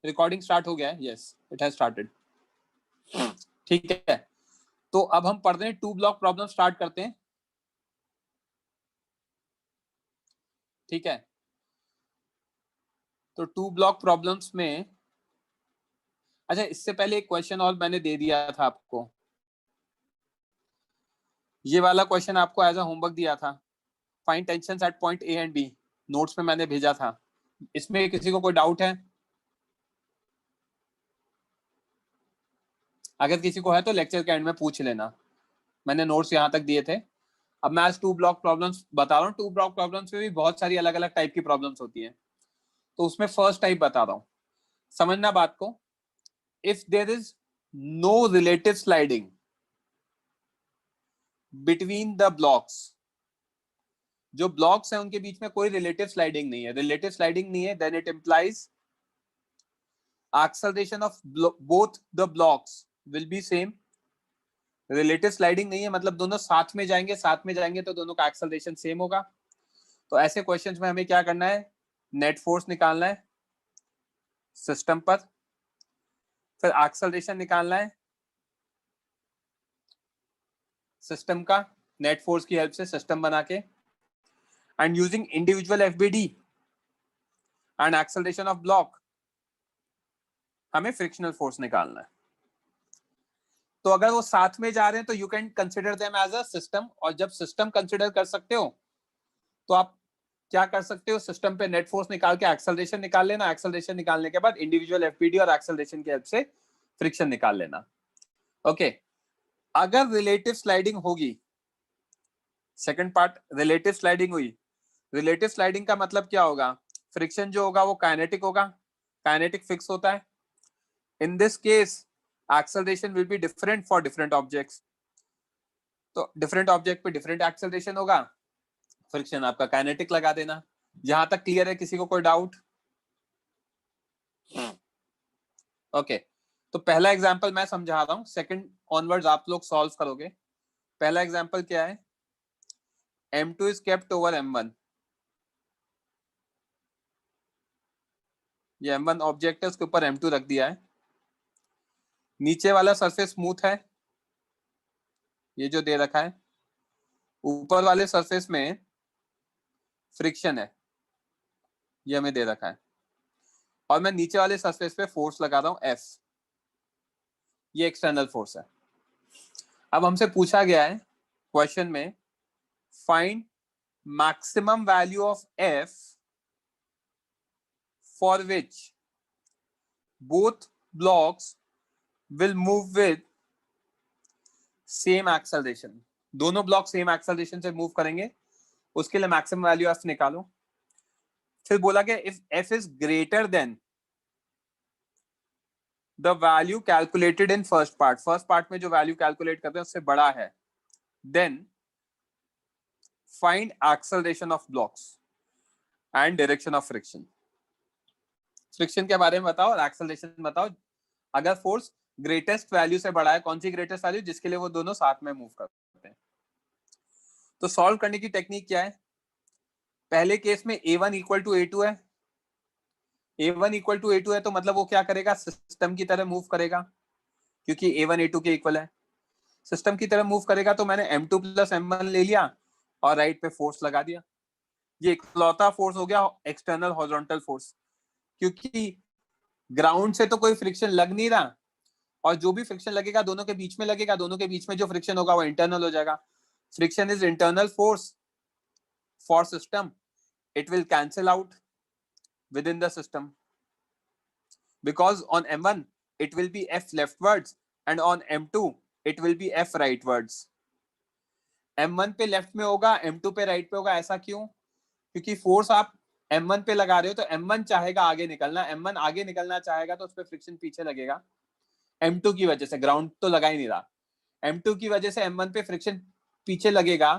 Recording start हो गया है? Yes, it has started. ठीक है, तो अब हम पढ़ रहे हैं 2 ब्लॉक प्रॉब्लम स्टार्ट करते हैं। ठीक है, तो 2 ब्लॉक प्रॉब्लम्स में, अच्छा इससे पहले एक क्वेश्चन और मैंने दे दिया था आपको, ये वाला क्वेश्चन आपको एज अ होमवर्क दिया था, find tensions at point A and B, notes में मैंने भेजा था। इसमें किसी को कोई डाउट है? अगर किसी को है तो लेक्चर के एंड में पूछ लेना, मैंने नोट्स यहाँ तक दिए थे। अब मैं आज 2 ब्लॉक प्रॉब्लम्स बता रहा हूँ। 2 ब्लॉक प्रॉब्लम्स में भी बहुत सारी अलग अलग टाइप की प्रॉब्लम्स होती है, तो उसमें फर्स्ट टाइप बता रहा हूँ, समझना बात को। If there is no relative sliding between the blocks, जो ब्लॉक्स हैं उनके बीच में कोई रिलेटिव स्लाइडिंग नहीं है, रिलेटिव स्लाइडिंग नहीं है, then it implies acceleration of both the blocks will be same। Relative sliding नहीं है मतलब दोनों साथ में जाएंगे तो दोनों का एक्सेलरेशन सेम होगा। तो ऐसे क्वेश्चंस में हमें क्या करना है, नेट फोर्स निकालना है सिस्टम पर, फिर एक्सेलरेशन निकालना है सिस्टम का नेट फोर्स की हेल्प से सिस्टम बना के, and using individual FBD and acceleration of block हमें फ्रिक्शनल फोर्स निकालना है। तो अगर वो साथ में जा रहे हैं तो you can consider them as a system, और जब सिस्टम कंसिडर कर सकते हो तो आप क्या कर सकते हो, सिस्टम पे नेट फोर्स निकाल के एक्सेलरेशन निकाल लेना, एक्सेलरेशन निकालने के बाद इंडिविजुअल एफपीडी और एक्सेलरेशन की हेल्प से फ्रिक्शन निकाल लेना। ओके, अगर रिलेटिव स्लाइडिंग होगी, सेकंड पार्ट, रिलेटिव स्लाइडिंग हुई, रिलेटिव स्लाइडिंग का मतलब क्या होगा, फ्रिक्शन जो होगा वो काइनेटिक होगा, काइनेटिक फिक्स होता है। In this case acceleration will be different for different objects, तो डिफरेंट ऑब्जेक्ट पे डिफरेंट एक्सेलरेशन होगा, फ्रिक्शन आपका काइनेटिक लगा देना। यहां तक क्लियर है? किसी को कोई डाउट? ओके, तो पहला एग्जांपल मैं समझा रहा हूं, सेकंड ऑनवर्ड्स आप लोग सॉल्व करोगे। पहला एग्जांपल क्या है, m2 is kept over m1, ये m1 ऑब्जेक्ट है, उसके ऊपर m2 रख दिया है। नीचे वाला सरफेस स्मूथ है, ये जो दे रखा है, ऊपर वाले सरफेस में फ्रिक्शन है, ये हमें दे रखा है, और मैं नीचे वाले सरफेस पे फोर्स लगा रहा हूं F, ये एक्सटर्नल फोर्स है। अब हमसे पूछा गया है क्वेश्चन में, find maximum value of F for which both blocks will move with same acceleration, दोनों ब्लॉक सेम एक्सेलरेशन से मूव करेंगे, उसके लिए मैक्सिमम वैल्यू F निकालो। फिर बोला गया if F is greater than the value calculated in first part में जो वैल्यू कैलकुलेट करते हैं उससे बड़ा है, then find acceleration of blocks and direction of friction. Friction के बारे में बताओ और एक्सेलरेशन बताओ। अगर फोर्स ग्रेटेस्ट वैल्यू से बड़ा है, कौन सी ग्रेटेस्ट वैल्यू, जिसके लिए वो दोनों साथ में मूव करते हैं। तो सॉल्व करने की टेक्निक क्या है, पहले केस में A1 इक्वल टू A2 है, A1 इक्वल टू A2 है तो मतलब वो क्या करेगा, सिस्टम की तरह मूव करेगा, क्योंकि A1 A2 के इक्वल है, सिस्टम की तरह मूव करेगा। तो मैंने M2 प्लस M1 ले लिया और राइट पे फोर्स लगा दिया, ये इकलौता फोर्स हो गया एक्सटर्नल हॉरिजॉन्टल फोर्स, क्योंकि ग्राउंड से तो कोई फ्रिक्शन लग नहीं रहा, और जो भी फ्रिक्शन लगेगा दोनों के बीच में लगेगा, दोनों के बीच में जो फ्रिक्शन होगा वो इंटरनल हो जाएगा। Friction is internal force for system, it will cancel out within the system because on M1 it will be F leftwards and on M2 it will be F rightwards। M1 पे left में होगा, M2 पे right पे होगा, ऐसा क्यों, क्योंकि force आप M1 पे लगा रहे हो तो M1 चाहेगा आगे निकलना, M1 आगे निकलना चाहेगा तो उस पर फ्रिक्शन पीछे लगेगा, M2 की वजह से, ग्राउंड तो लगा ही नहीं रहा, M2 की वजह से M1 पे फ्रिक्शन पीछे लगेगा,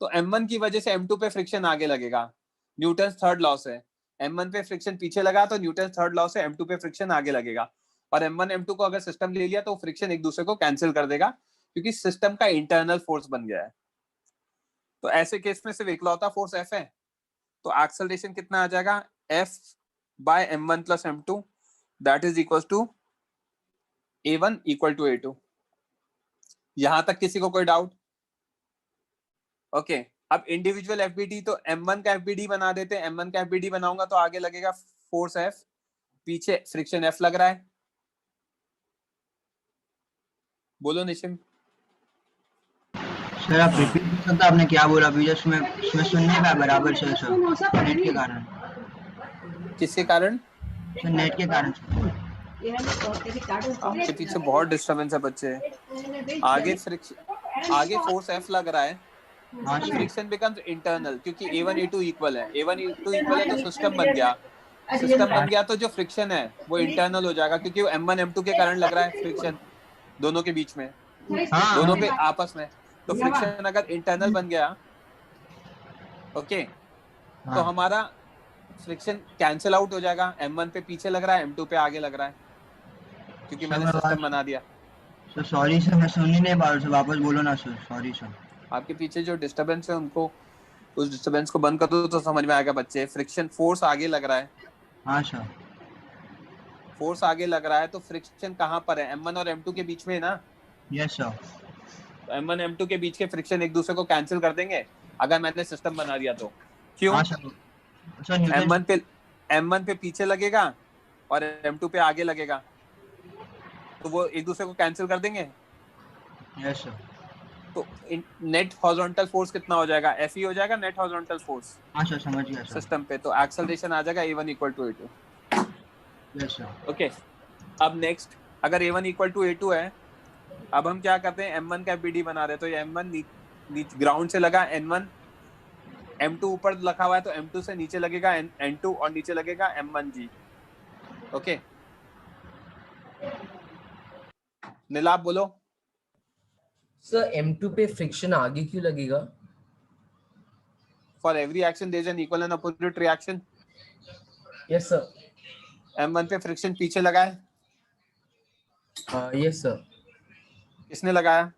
तो M1 की वजह से M2 पे फ्रिक्शन आगे लगेगा, न्यूटन थर्ड लॉ से। M1 पे फ्रिक्शन पीछे लगा तो न्यूटन थर्ड लॉ से M2 पे फ्रिक्शन आगे लगेगा, और M1 M2 को अगर सिस्टम ले लिया तो फ्रिक्शन एक दूसरे को कैंसिल कर देगा, क्योंकि सिस्टम का इंटरनल फोर्स बन गया है। तो ऐसे केस में सिर्फ इकलौता फोर्स F है, तो एक्सेलरेशन कितना आ जाएगा, F by M1 plus M2, that is equal to A1 equal to A2। यहां तक किसी को कोई डाउट? ओके अब इंडिविजुअल एफबीडी, तो M1 का एफबीडी बना देते हैं। M1 का एफबीडी बनाऊंगा तो आगे लगेगा फोर्स F, पीछे फ्रिक्शन F लग रहा है। बोलो निशिम। सर आप रिपीट कर सकते, आपने क्या बोला अभी? जस्ट मैं सुन नहीं पाया बराबर से सर, नेट के कारण। किसके कारण? सर नेट के कारण सर। आपके पीछे बहुत डिस्टरबेंस है बच्चे। आगे फ्रिक्शन, आगे फोर्स F लग रहा है। हाँ सर। फ्रिक्शन बिकम्स इंटरनल, क्योंकि A1 A2 इक्वल है। A1 A2 इक्वल है तो सिस्टम बन गया। सिस्टम बन गया तो जो फ्रिक्शन है वो इंटरनल हो जाएगा, क्योंकि वो M1 M2 के कारण लग रहा है फ्रिक्शन दोनों के बीच में, दोनों के आपस में। तो फ्रिक्शन अगर इंटरनल बन गया, ओके, तो हमारा फ्रिक्शन कैंसिल आउट हो जाएगा। M1 पे पीछे लग रहा है, M2 पे आगे लग रहा है, क्योंकि मैंने सिस्टम बना दिया। सर सॉरी सर, मैं सुन ही नहीं पा रहा सर, वापस बोलो ना सर। Sorry sir. आपके पीछे जो डिस्टरबेंस है उनको, उस डिस्टरबेंस को बंद कर दो तो समझ में आएगा बच्चे। फ्रिक्शन फोर्स आगे लग रहा है। हाँ सर। फोर्स आगे लग रहा है तो फ्रिक्शन कहाँ पर है? M1 और M2 के बीच में है ना। Yes sir. तो M1 M2 के बीच के फ्रिक्शन एक दूसरे को कैंसिल कर देंगे अगर मैंने सिस्टम बना दिया तो। क्यों? हाँ सर। सर न्यूटन M1 पे पीछे लगेगा और M2 पे आगे लगेगा, तो वो एक दूसरे को कैंसिल कर देंगे। Yes sir. तो नेट हॉरिजॉन्टल फोर्स कितना हो जाएगा? Fe हो जाएगा नेट हॉरिजॉन्टल फोर्स हाँ सर, समझ गया सर। सिस्टम पे। तो एक्सेलरेशन आ जाएगा A1 equal to A2। Yes sir. Okay अब नेक्स्ट, अगर A1 इक्वल टू A2 है, अब हम क्या करते हैं? M1 का एफबीडी बना रहे हैं, तो ये M1 ग्राउंड से लगा N1, M2 ऊपर लिखा हुआ है तो M2 से नीचे लगेगा N2 और नीचे लगेगा M1G। ओके नीलाभ बोलो। सर M2 पे फ्रिक्शन आगे क्यों लगेगा? For every action there is an equal and opposite reaction. Yes sir. M1 पे फ्रिक्शन पीछे लगा है। Yes sir. किसने लगाया?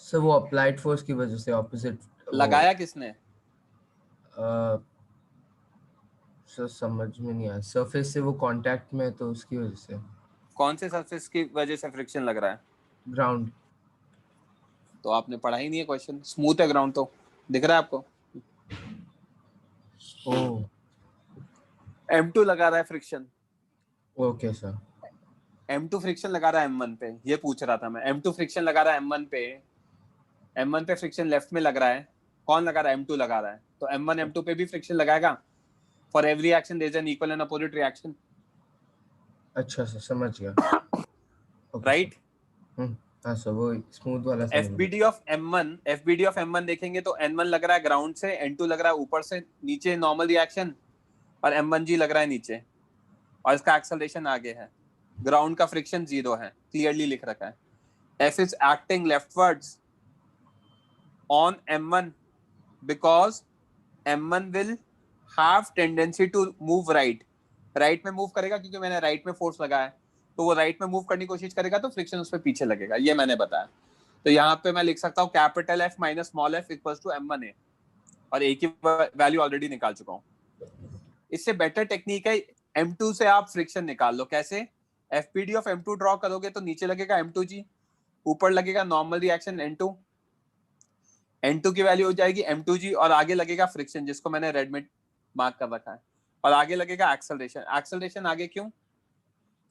सर वो अप्लाइड फोर्स की वजह से ऑपोजिट लगाया किसने? सर समझ में नहीं आया। सरफेस से वो कांटेक्ट में है तो उसकी वजह से। कौन से सरफेस की वजह से फ्रिक्शन लग रहा है? ग्राउंड। तो आपने पढ़ा ही नहीं है क्वेश्चन। स्मूथ है ग्राउंड, तो दिख रहा है आपको। ओह M2 लगा रहा है friction. Okay sir. M2 friction लगा रहा है M1 पे, ये पूछ रहा था मैं। M2 फ्रिक्शन लगा रहा है M1 पे। M1 पे फ्रिक्शन लेफ्ट में लग रहा है। कौन लगा रहा है? M2 लगा रहा है। तो M1 M2 पे भी फ्रिक्शन लगाएगा। For every action there is an equal and opposite reaction. अच्छा सर, समझ गया। राइट। हाँ सर, वो स्मूथ वाला समझ गया। एफबीडी ऑफ M1 देखेंगे तो N1 लग रहा है ग्राउंड से, N2 लग रहा है ऊपर से नीचे नॉर्मल रिएक्शन, और M1G लग रहा है नीचे, और इसका एक्सेलरेशन आगे है। ग्राउंड का फ्रिक्शन 0 है, क्लियरली लिख रखा है। F is acting leftwards on M1 because M1 will have tendency to move right. Right में मूव करेगा क्योंकि मैंने राइट में फोर्स लगाया है, तो वो राइट में मूव करने की कोशिश करेगा तो फ्रिक्शन उस पर पीछे लगेगा, ये मैंने बताया। तो यहाँ पे मैं लिख सकता हूँ capital F minus small f equals to M1A, और A की वैल्यू ऑलरेडी निकाल चुका हूँ। इससे बेटर टेक्निक है M2 से आप फ्रिक्शन निकाल लो। कैसे? एफपीडी ऑफ M2 ड्रॉ करोगे तो नीचे लगेगा M2G, ऊपर लगेगा नॉर्मल रिएक्शन N2, N2 की वैल्यू हो जाएगी M2G, और आगे लगेगा फ्रिक्शन जिसको मैंने रेड में मार्क कर रखा है, और आगे लगेगा एक्सेलरेशन। एक्सेलरेशन आगे क्यों?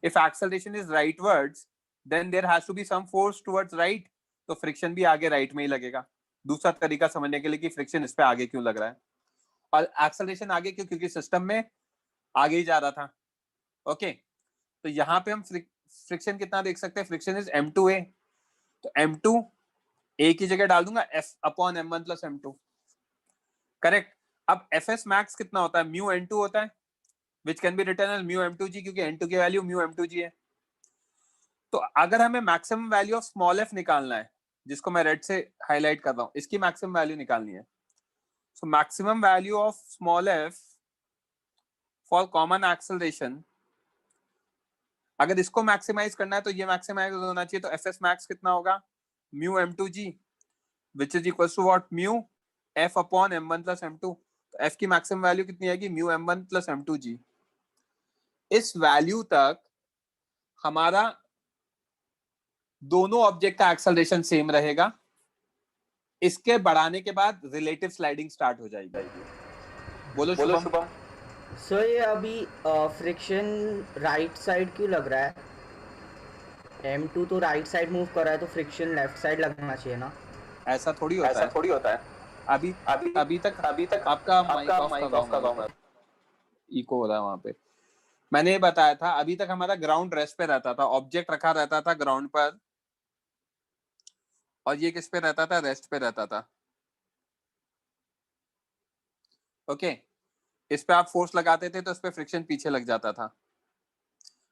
If acceleration is rightwards then there has to be some force towards right, तो फ्रिक्शन भी आगे राइट में ही लगेगा। दूसरा तरीका समझने के लिए कि फ्रिक्शन इस पे आगे क्यों लग रहा है, और एक्सेलरेशन आगे क्यों? क्योंकि सिस्टम में आगे ही जा रहा था। ओके तो यहाँ पे हम फ्रिक्शन कितना देख सकते हैं? फ्रिक्शन इज M2A, तो M2 A की जगह डाल दूंगा F upon M1 plus M2। Correct. अब Fs मैक्स कितना होता है? म्यू N2 होता है, which can be written as mu M2G, क्योंकि N2 की वैल्यू म्यू M2G है। तो अगर हमें maximum value of small f निकालना है, जिसको मैं रेड से हाईलाइट कर रहा हूं, इसकी मैक्सिमम वैल्यू निकालनी है। So maximum value of small f for common acceleration, अगर इसको मैक्सिमाइज करना है तो ये मैक्सिमाइज होना चाहिए। तो Fs मैक्स कितना होगा? Mu M2G which is equal to what? Mu F upon M1 plus M2। तो F की मैक्सिमम वैल्यू कितनी आएगी? Mu M1 plus M2G। इस वैल्यू तक हमारा दोनों ऑब्जेक्ट का एक्सेलरेशन सेम रहेगा, इसके बढ़ाने के बाद रिलेटिव स्लाइडिंग स्टार्ट हो जाएगी। बोलो शुभम। सर ये अभी फ्रिक्शन राइट साइड क्यों लग रहा है? M2 तो राइट साइड मूव कर रहा है तो फ्रिक्शन लेफ्ट साइड लगना चाहिए ना? ऐसा थोड़ी होता है। अभी तक आपका माइक ऑफ कर रहा हूं, इको हो रहा है वहां पे। मैंने ये बताया था, अभी तक हमारा ग्राउंड रेस्ट पे रहता था, ऑब्जेक्ट रखा रहता था ग्राउंड पर, और ये किस पे रहता था? रेस्ट पे रहता था। ओके, इस पे आप फोर्स लगाते थे तो इस पे फ्रिक्शन पीछे लग जाता था।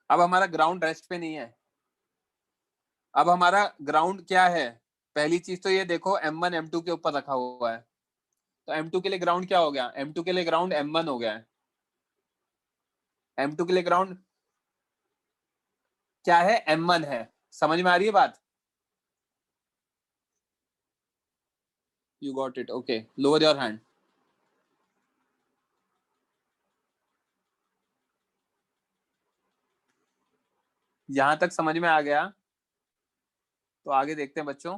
अब हमारा ग्राउंड रेस्ट पे नहीं है, अब हमारा ग्राउंड क्या है? पहली चीज तो ये देखो, M1 M2 के ऊपर रखा हुआ है, तो M2 के लिए ग्राउंड क्या हो गया? M2 के लिए ग्राउंड M1 हो गया है। M2 के लिए ग्राउंड क्या है? M1 है। समझ में आ रही है बात? You got it. Okay. Lower your hand. यहां तक समझ में आ गया तो आगे देखते हैं बच्चों।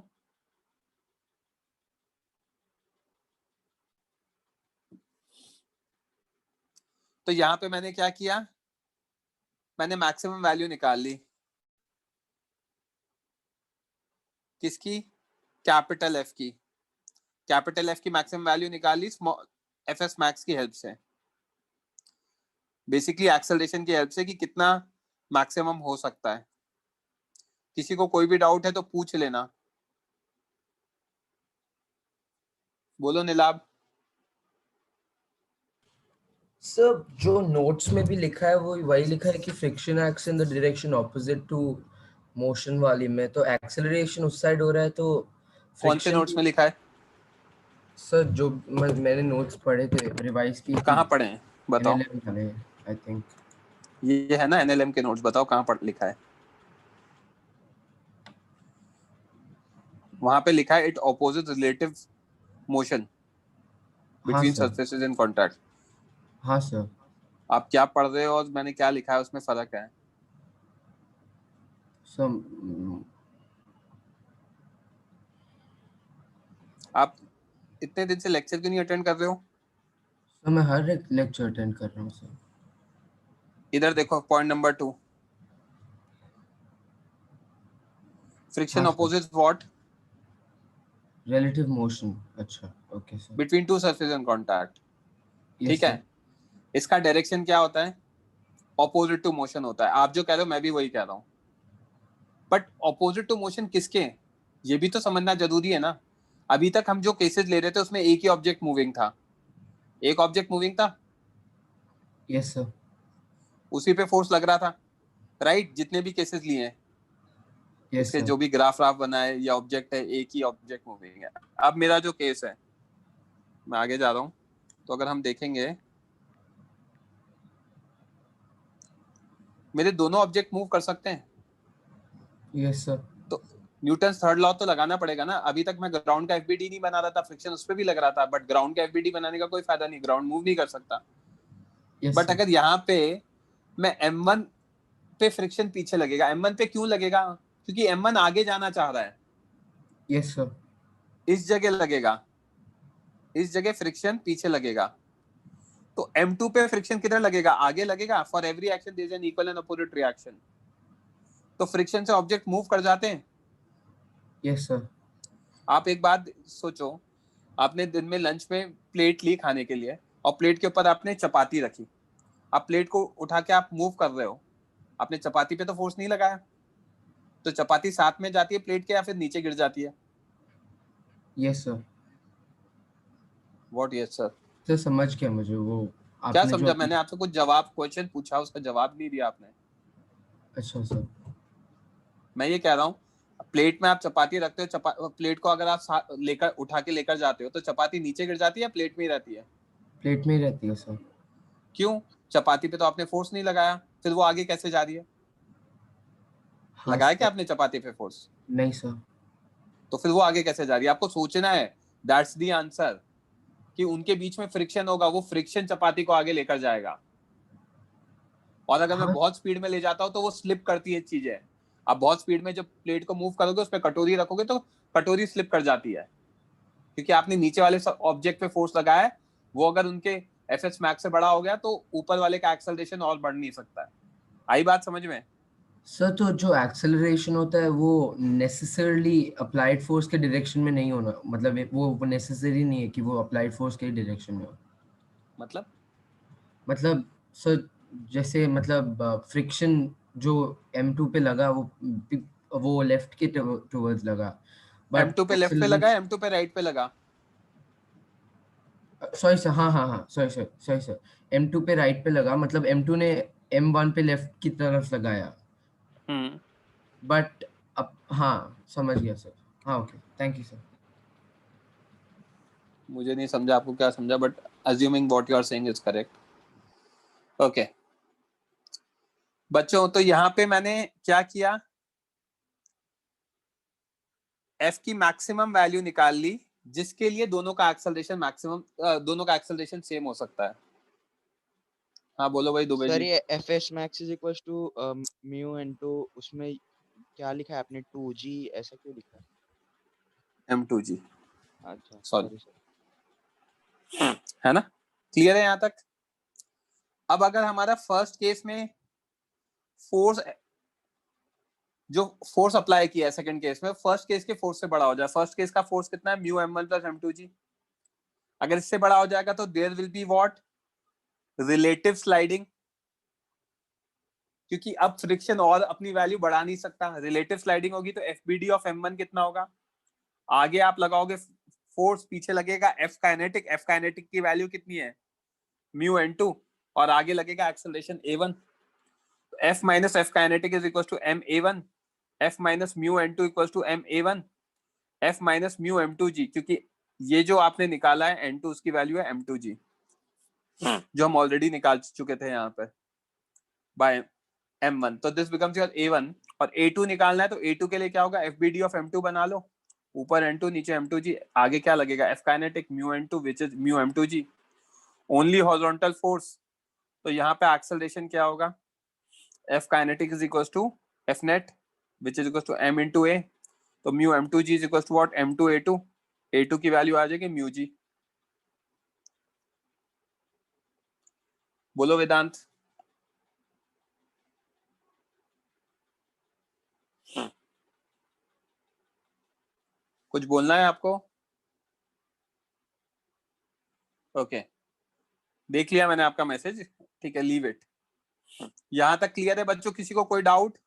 तो यहां पे मैंने क्या किया? मैंने मैक्सिमम वैल्यू निकाल ली। किसकी? कैपिटल एफ की। कैपिटल एफ की मैक्सिमम वैल्यू निकाल ली एफ एस मैक्स की हेल्प से, बेसिकली एक्सेलरेशन की हेल्प से, कि कितना मैक्सिमम हो सकता है। किसी को कोई भी डाउट है तो पूछ लेना। बोलो नीलाभ। सर जो नोट्स में भी लिखा है वो वही लिखा है कि friction acts in the direction opposite to motion वाली में, तो एक्सेलरेशन उस साइड हो रहा है, तो कौन से नोट्स में लिखा है? सर जो मैंने नोट्स पढ़े थे, रिवाइज की। कहाँ पढ़े हैं बताओ? NLM वाले, आई थिंक ये है ना NLM के नोट्स, बताओ कहाँ पढ़ लिखा है? वहां पे लिखा है it opposite relative motion between surfaces in contact. हाँ सर। आप क्या पढ़ रहे हो और मैंने क्या लिखा है उसमें फर्क है। आप इतने दिन से लेक्चर क्यों नहीं अटेंड कर रहे हो? सर मैं हर एक लेक्चर अटेंड कर रहा हूँ सर। इधर देखो, point number 2, friction opposite what? Relative motion. अच्छा, okay sir. Between two surface in contact. ठीक sir. है, इसका डायरेक्शन क्या होता है? ऑपोजिट टू मोशन होता है। आप जो कह रहे हो मैं भी वही कह रहा हूँ, बट ऑपोजिट टू मोशन किसके? ये भी तो समझना जरूरी है ना। अभी तक हम जो केसेस ले रहे थे उसमें एक ही ऑब्जेक्ट मूविंग था, एक ऑब्जेक्ट मूविंग था, यस सर। उसी पे फोर्स लग रहा था, राइट? जितने भी केसेस लिए हैं, इसके जो भी ग्राफ राफ बनाए, या ऑब्जेक्ट है, एक ही ऑब्जेक्ट मूविंग है। अब मेरा जो केस है, मैं आगे जा रहा हूं, तो अगर हम देखेंगे मेरे दोनों ऑब्जेक्ट मूव कर सकते हैं। Yes sir. तो न्यूटन थर्ड लॉ तो लगाना पड़ेगा ना। अभी तक मैं ग्राउंड का एफबीडी नहीं बना रहा था, फ्रिक्शन उस पर भी लग रहा था, बट ग्राउंड का एफबीडी बनाने का कोई फायदा नहीं, ग्राउंड मूव नहीं कर सकता। बट अगर यहाँ पे मैं M1 पे फ्रिक्शन पीछे लगेगा, M1 पे क्यों लगेगा? क्योंकि M1 आगे जाना चाह रहा है। Yes sir. इस जगह लगेगा, इस जगह फ्रिक्शन पीछे लगेगा। तो M2 पे फ्रिक्शन किधर लगेगा? आगे लगेगा। For every action there is an equal and opposite reaction. तो फ्रिक्शन से ऑब्जेक्ट मूव कर जाते हैं। Yes sir. आप एक बात सोचो, आपने दिन में लंच में प्लेट ली खाने के लिए, और प्लेट के ऊपर आपने चपाती रखी। आप प्लेट को उठा के आप मूव कर रहे हो, आपने चपाती पे तो फोर्स नहीं लगाया, तो चपाती साथ में जाती है प्लेट के, या फिर नीचे गिर जाती है? Yes sir. What? Yes sir. Sir समझ गया मुझे वो। क्या समझा? मैंने आपसे कुछ जवाब, क्वेश्चन पूछा, उसका जवाब नहीं दिया आपने। अच्छा सर। मैं ये कह रहा हूँ, प्लेट में आप चपाती रखते हो, प्लेट को अगर आप लेकर उठा के लेकर जाते हो, तो चपाती नीचे गिर जाती है, प्लेट में ही रहती है? प्लेट में ही रहती है सर। क्यों? चपाती पे तो आपने फोर्स नहीं लगाया, फिर वो आगे कैसे जा रही है? हाँ, लगाया क्या आपने चपाती पे फोर्स? नहीं सर। तो फिर वो आगे कैसे जा रही है? आपको सोचना है, दैट्स द आंसर, कि उनके बीच में फ्रिक्शन होगा, वो फ्रिक्शन चपाती को आगे लेकर जाएगा। और अगर मैं हाँ। बहुत स्पीड में ले जाता हूँ तो वो स्लिप करती है चीजें। आप बहुत स्पीड में जब प्लेट को मूव करोगे, उस पर कटोरी रखोगे तो कटोरी स्लिप कर जाती है, क्योंकि आपने नीचे वाले ऑब्जेक्ट पे फोर्स लगाया है। वो अगर उनके एफएस मैक्स से बड़ा हो गया तो ऊपर वाले का एक्सेलरेशन और बढ़ नहीं सकता है। आई बात समझ में? सर तो जो एक्सेलरेशन होता है वो नेसेसरली अप्लाइड फोर्स के डायरेक्शन में नहीं होना, मतलब वो नेसेसरी नहीं है कि वो अप्लाइड फोर्स के डायरेक्शन में हो। मतलब सर जैसे मतलब फ्रिक्शन जो M2 पे लगा वो लेफ्ट के टुवर्ड्स लगा, बट M2 पे लेफ्ट पे लगा, M2 पे राइट पे लगा? सॉरी सर, हाँ सॉरी सर, M2 पे राइट पे लगा, मतलब M2 ने M1 पे लेफ्ट की तरफ लगाया। बट अब हाँ समझ गया सर। हाँ ओके, थैंक यू सर। मुझे नहीं समझा आपको क्या समझा, but assuming what you are saying is correct. Okay बच्चों, तो यहाँ पे मैंने क्या किया, F की मैक्सिमम वैल्यू निकाल ली, जिसके लिए दोनों का एक्सेलरेशन मैक्सिमम, दोनों का एक्सेलरेशन सेम हो सकता है। हाँ बोलो भाई दुबे सर जी। ये fs max is equals to mu into उसमें क्या लिखा है आपने 2g ऐसा क्यों लिखा है? M2G, अच्छा सॉरी, सॉरी सर। है ना? क्लियर है यहाँ तक? अब अगर हमारा फर्स्ट केस में फोर्स, जो फोर्स अप्लाई किया है सेकंड केस में, फर्स्ट केस के फोर्स से बड़ा हो जाए, फर्स्ट केस का फोर्स कितना है, म्यू M1 प्लस M2G। अगर इससे बड़ा हो जाएगा तो there will be what, relative sliding, क्योंकि अब फ्रिक्शन और अपनी वैल्यू बढ़ा नहीं सकता, रिलेटिव स्लाइडिंग होगी तो FBD ऑफ M1 कितना होगा, आगे आप लगाओगे फोर्स, पीछे लगेगा F काइनेटिक, F काइनेटिक की वैल्यू कितनी है, म्यू N2, और आगे लगेगा acceleration A1। F minus F kinetic is equal to MA1, F minus mu N2 equal to MA1, F minus mu M2G, क्योंकि ये जो आपने निकाला है N2 उसकी वैल्यू है M2G, जो हम ऑलरेडी निकाल चुके थे यहाँ पे बाय M1। तो दिस बिकम्स योर A1, और A2 निकालना है तो A2 के लिए क्या होगा, FBD ऑफ M2 बना लो, ऊपर N2 नीचे M2G, आगे क्या लगेगा, F kinetic mu N2 which is mu M2G, only horizontal force. तो यहाँ पे एक्सेलरेशन क्या होगा, F kinetic is equal to F net which is equal to M into A, तो mu M2G is equal to what, M2 A2, A2 की value आ जाएगी mu G। बोलो वेदांत। कुछ बोलना है आपको? ओके देख लिया मैंने आपका मैसेज, ठीक है, लीव इट। यहां तक क्लियर है बच्चों? किसी को कोई डाउट?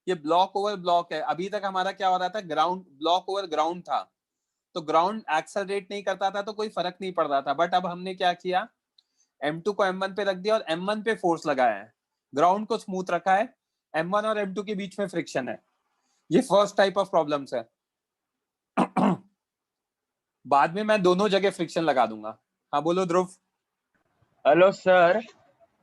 ये ब्लॉक ओवर ब्लॉक है, अभी तक हमारा क्या हो रहा था, ग्राउंड, ब्लॉक ओवर ग्राउंड था, तो ग्राउंड एक्सेलरेट नहीं करता था तो कोई फर्क नहीं पड़ रहा था, बट अब हमने क्या किया, M2 को M1 पे रख दिया और M1 पे फोर्स लगाया है, ग्राउंड को स्मूथ रखा है, M1 और M2 के बीच में फ्रिक्शन है। ये फर्स्ट टाइप ऑफ प्रॉब्लम्स है। बाद में मैं दोनों जगह फ्रिक्शन लगा दूंगा। हाँ बोलो ध्रुव। हेलो सर,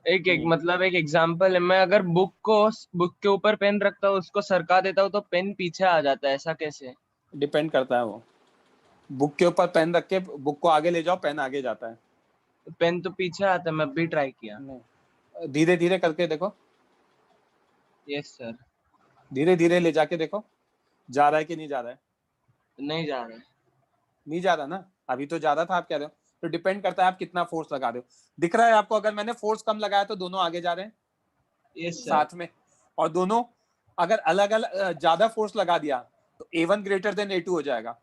एक मतलब एक एग्जांपल है, मैं अगर बुक के ऊपर पेन रखता हूँ, उसको सरका देता हूँ तो पेन पीछे आ जाता है, ऐसा कैसे? डिपेंड करता है, वो बुक के ऊपर पेन रख के बुक को आगे ले जाओ, पेन आगे जाता है। पेन तो पीछे आता है, मैं भी ट्राई किया। नहीं, धीरे धीरे करके देखो, यस सर। धीरे धीरे ले जाके देखो, जा रहा है कि नहीं जा रहा है। नहीं जा रहा है। नहीं जा रहा ना, अभी तो जा रहा था आप कह रहे हो, तो डिपेंड करता है आप कितना फोर्स लगा रहे हो। दिख रहा है आपको, अगर मैंने फोर्स कम लगाया तो दोनों आगे जा रहे हैं यस सर। साथ में, और दोनों अगर अलग अलग ज्यादा फोर्स लगा दिया तो A1 ग्रेटर देन A2 हो जाएगा।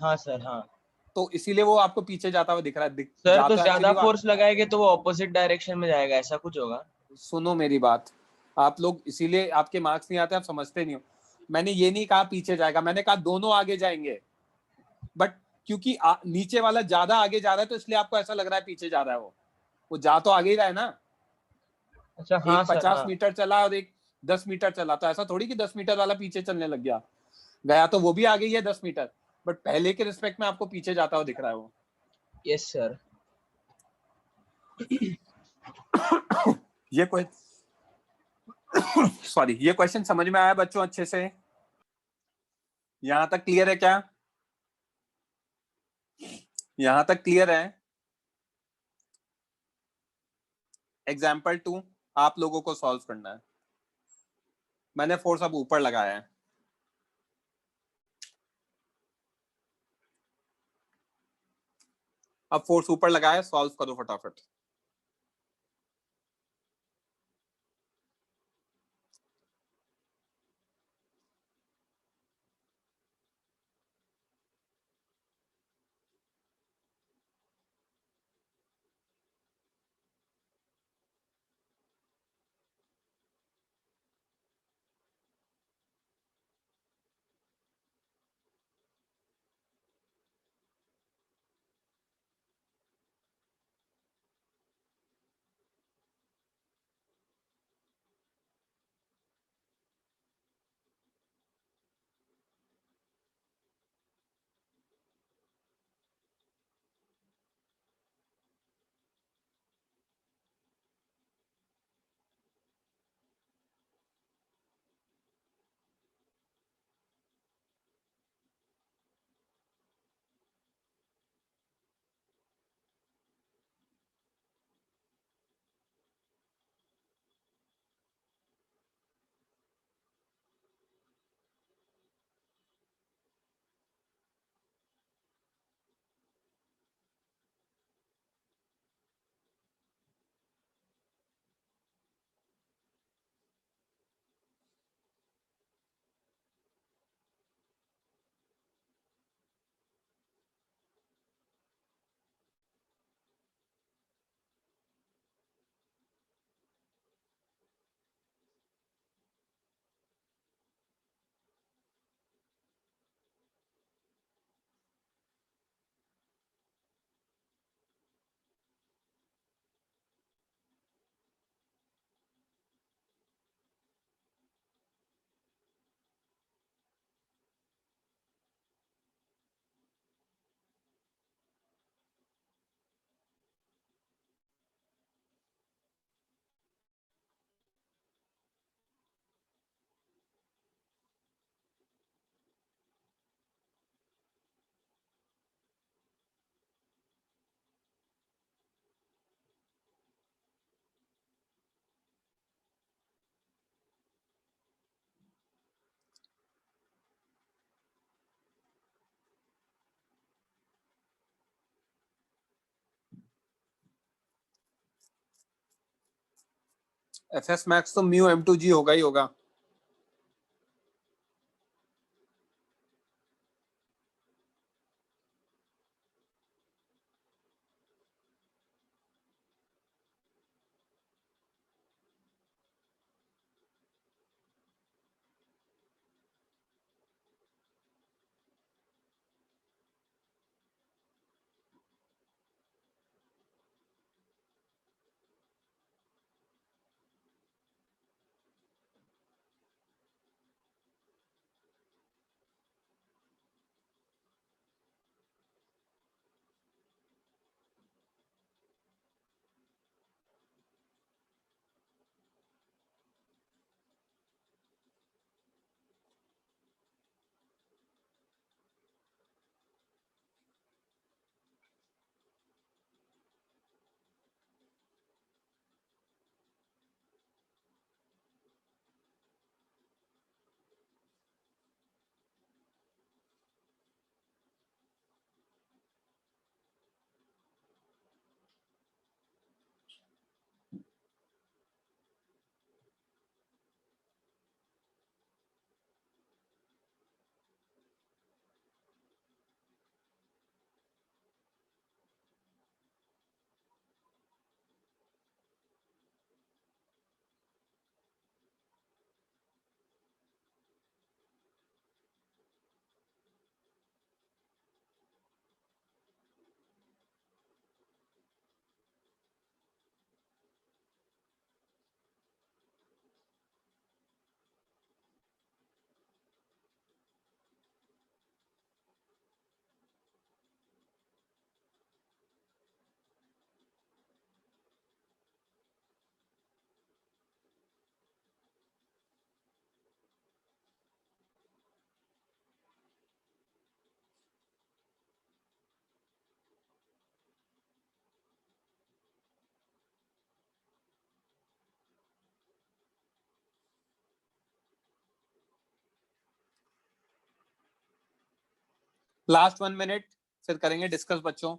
हाँ सर, हाँ तो इसीलिए वो आपको पीछे जाता हुआ दिख रहा है, सर। तो जाता ज्यादा एक्चुअली फोर्स लगाएंगे तो वो ऑपोजिट डायरेक्शन में जाएगा, ऐसा कुछ होगा? सुनो मेरी बात, आप लोग इसीलिए आपके मार्क्स नहीं आते, आप समझते नहीं हो। मैंने ये नहीं कहा पीछे जाएगा, मैंने कहा दोनों आगे जाएंगे, बट क्योंकि नीचे वाला ज्यादा आगे जा रहा है तो इसलिए आपको ऐसा लग रहा है पीछे जा रहा है, वो जा तो आगे ही रहा है ना। अच्छा हाँ एक सर, 50 हाँ। मीटर चला और एक 10 मीटर चला, तो ऐसा थोड़ी कि 10 मीटर वाला पीछे चलने लग गया, गया तो वो भी आगे ही है 10 मीटर, बट पहले के रिस्पेक्ट में आपको पीछे जाता हुआ दिख रहा है वो। Yes sir. ये कोई सॉरी, ये क्वेश्चन समझ में आया बच्चों अच्छे से? यहां तक क्लियर है क्या? यहां तक क्लियर है? एग्जाम्पल 2 आप लोगों को सॉल्व करना है। मैंने फोर्स अब ऊपर लगाया है। अब फोर्स ऊपर लगाया, सॉल्व करो फटाफट। एफ एस मैक्स तो म्यू m2g होगा ही होगा। लास्ट 1 मिनट फिर करेंगे डिस्कस बच्चों।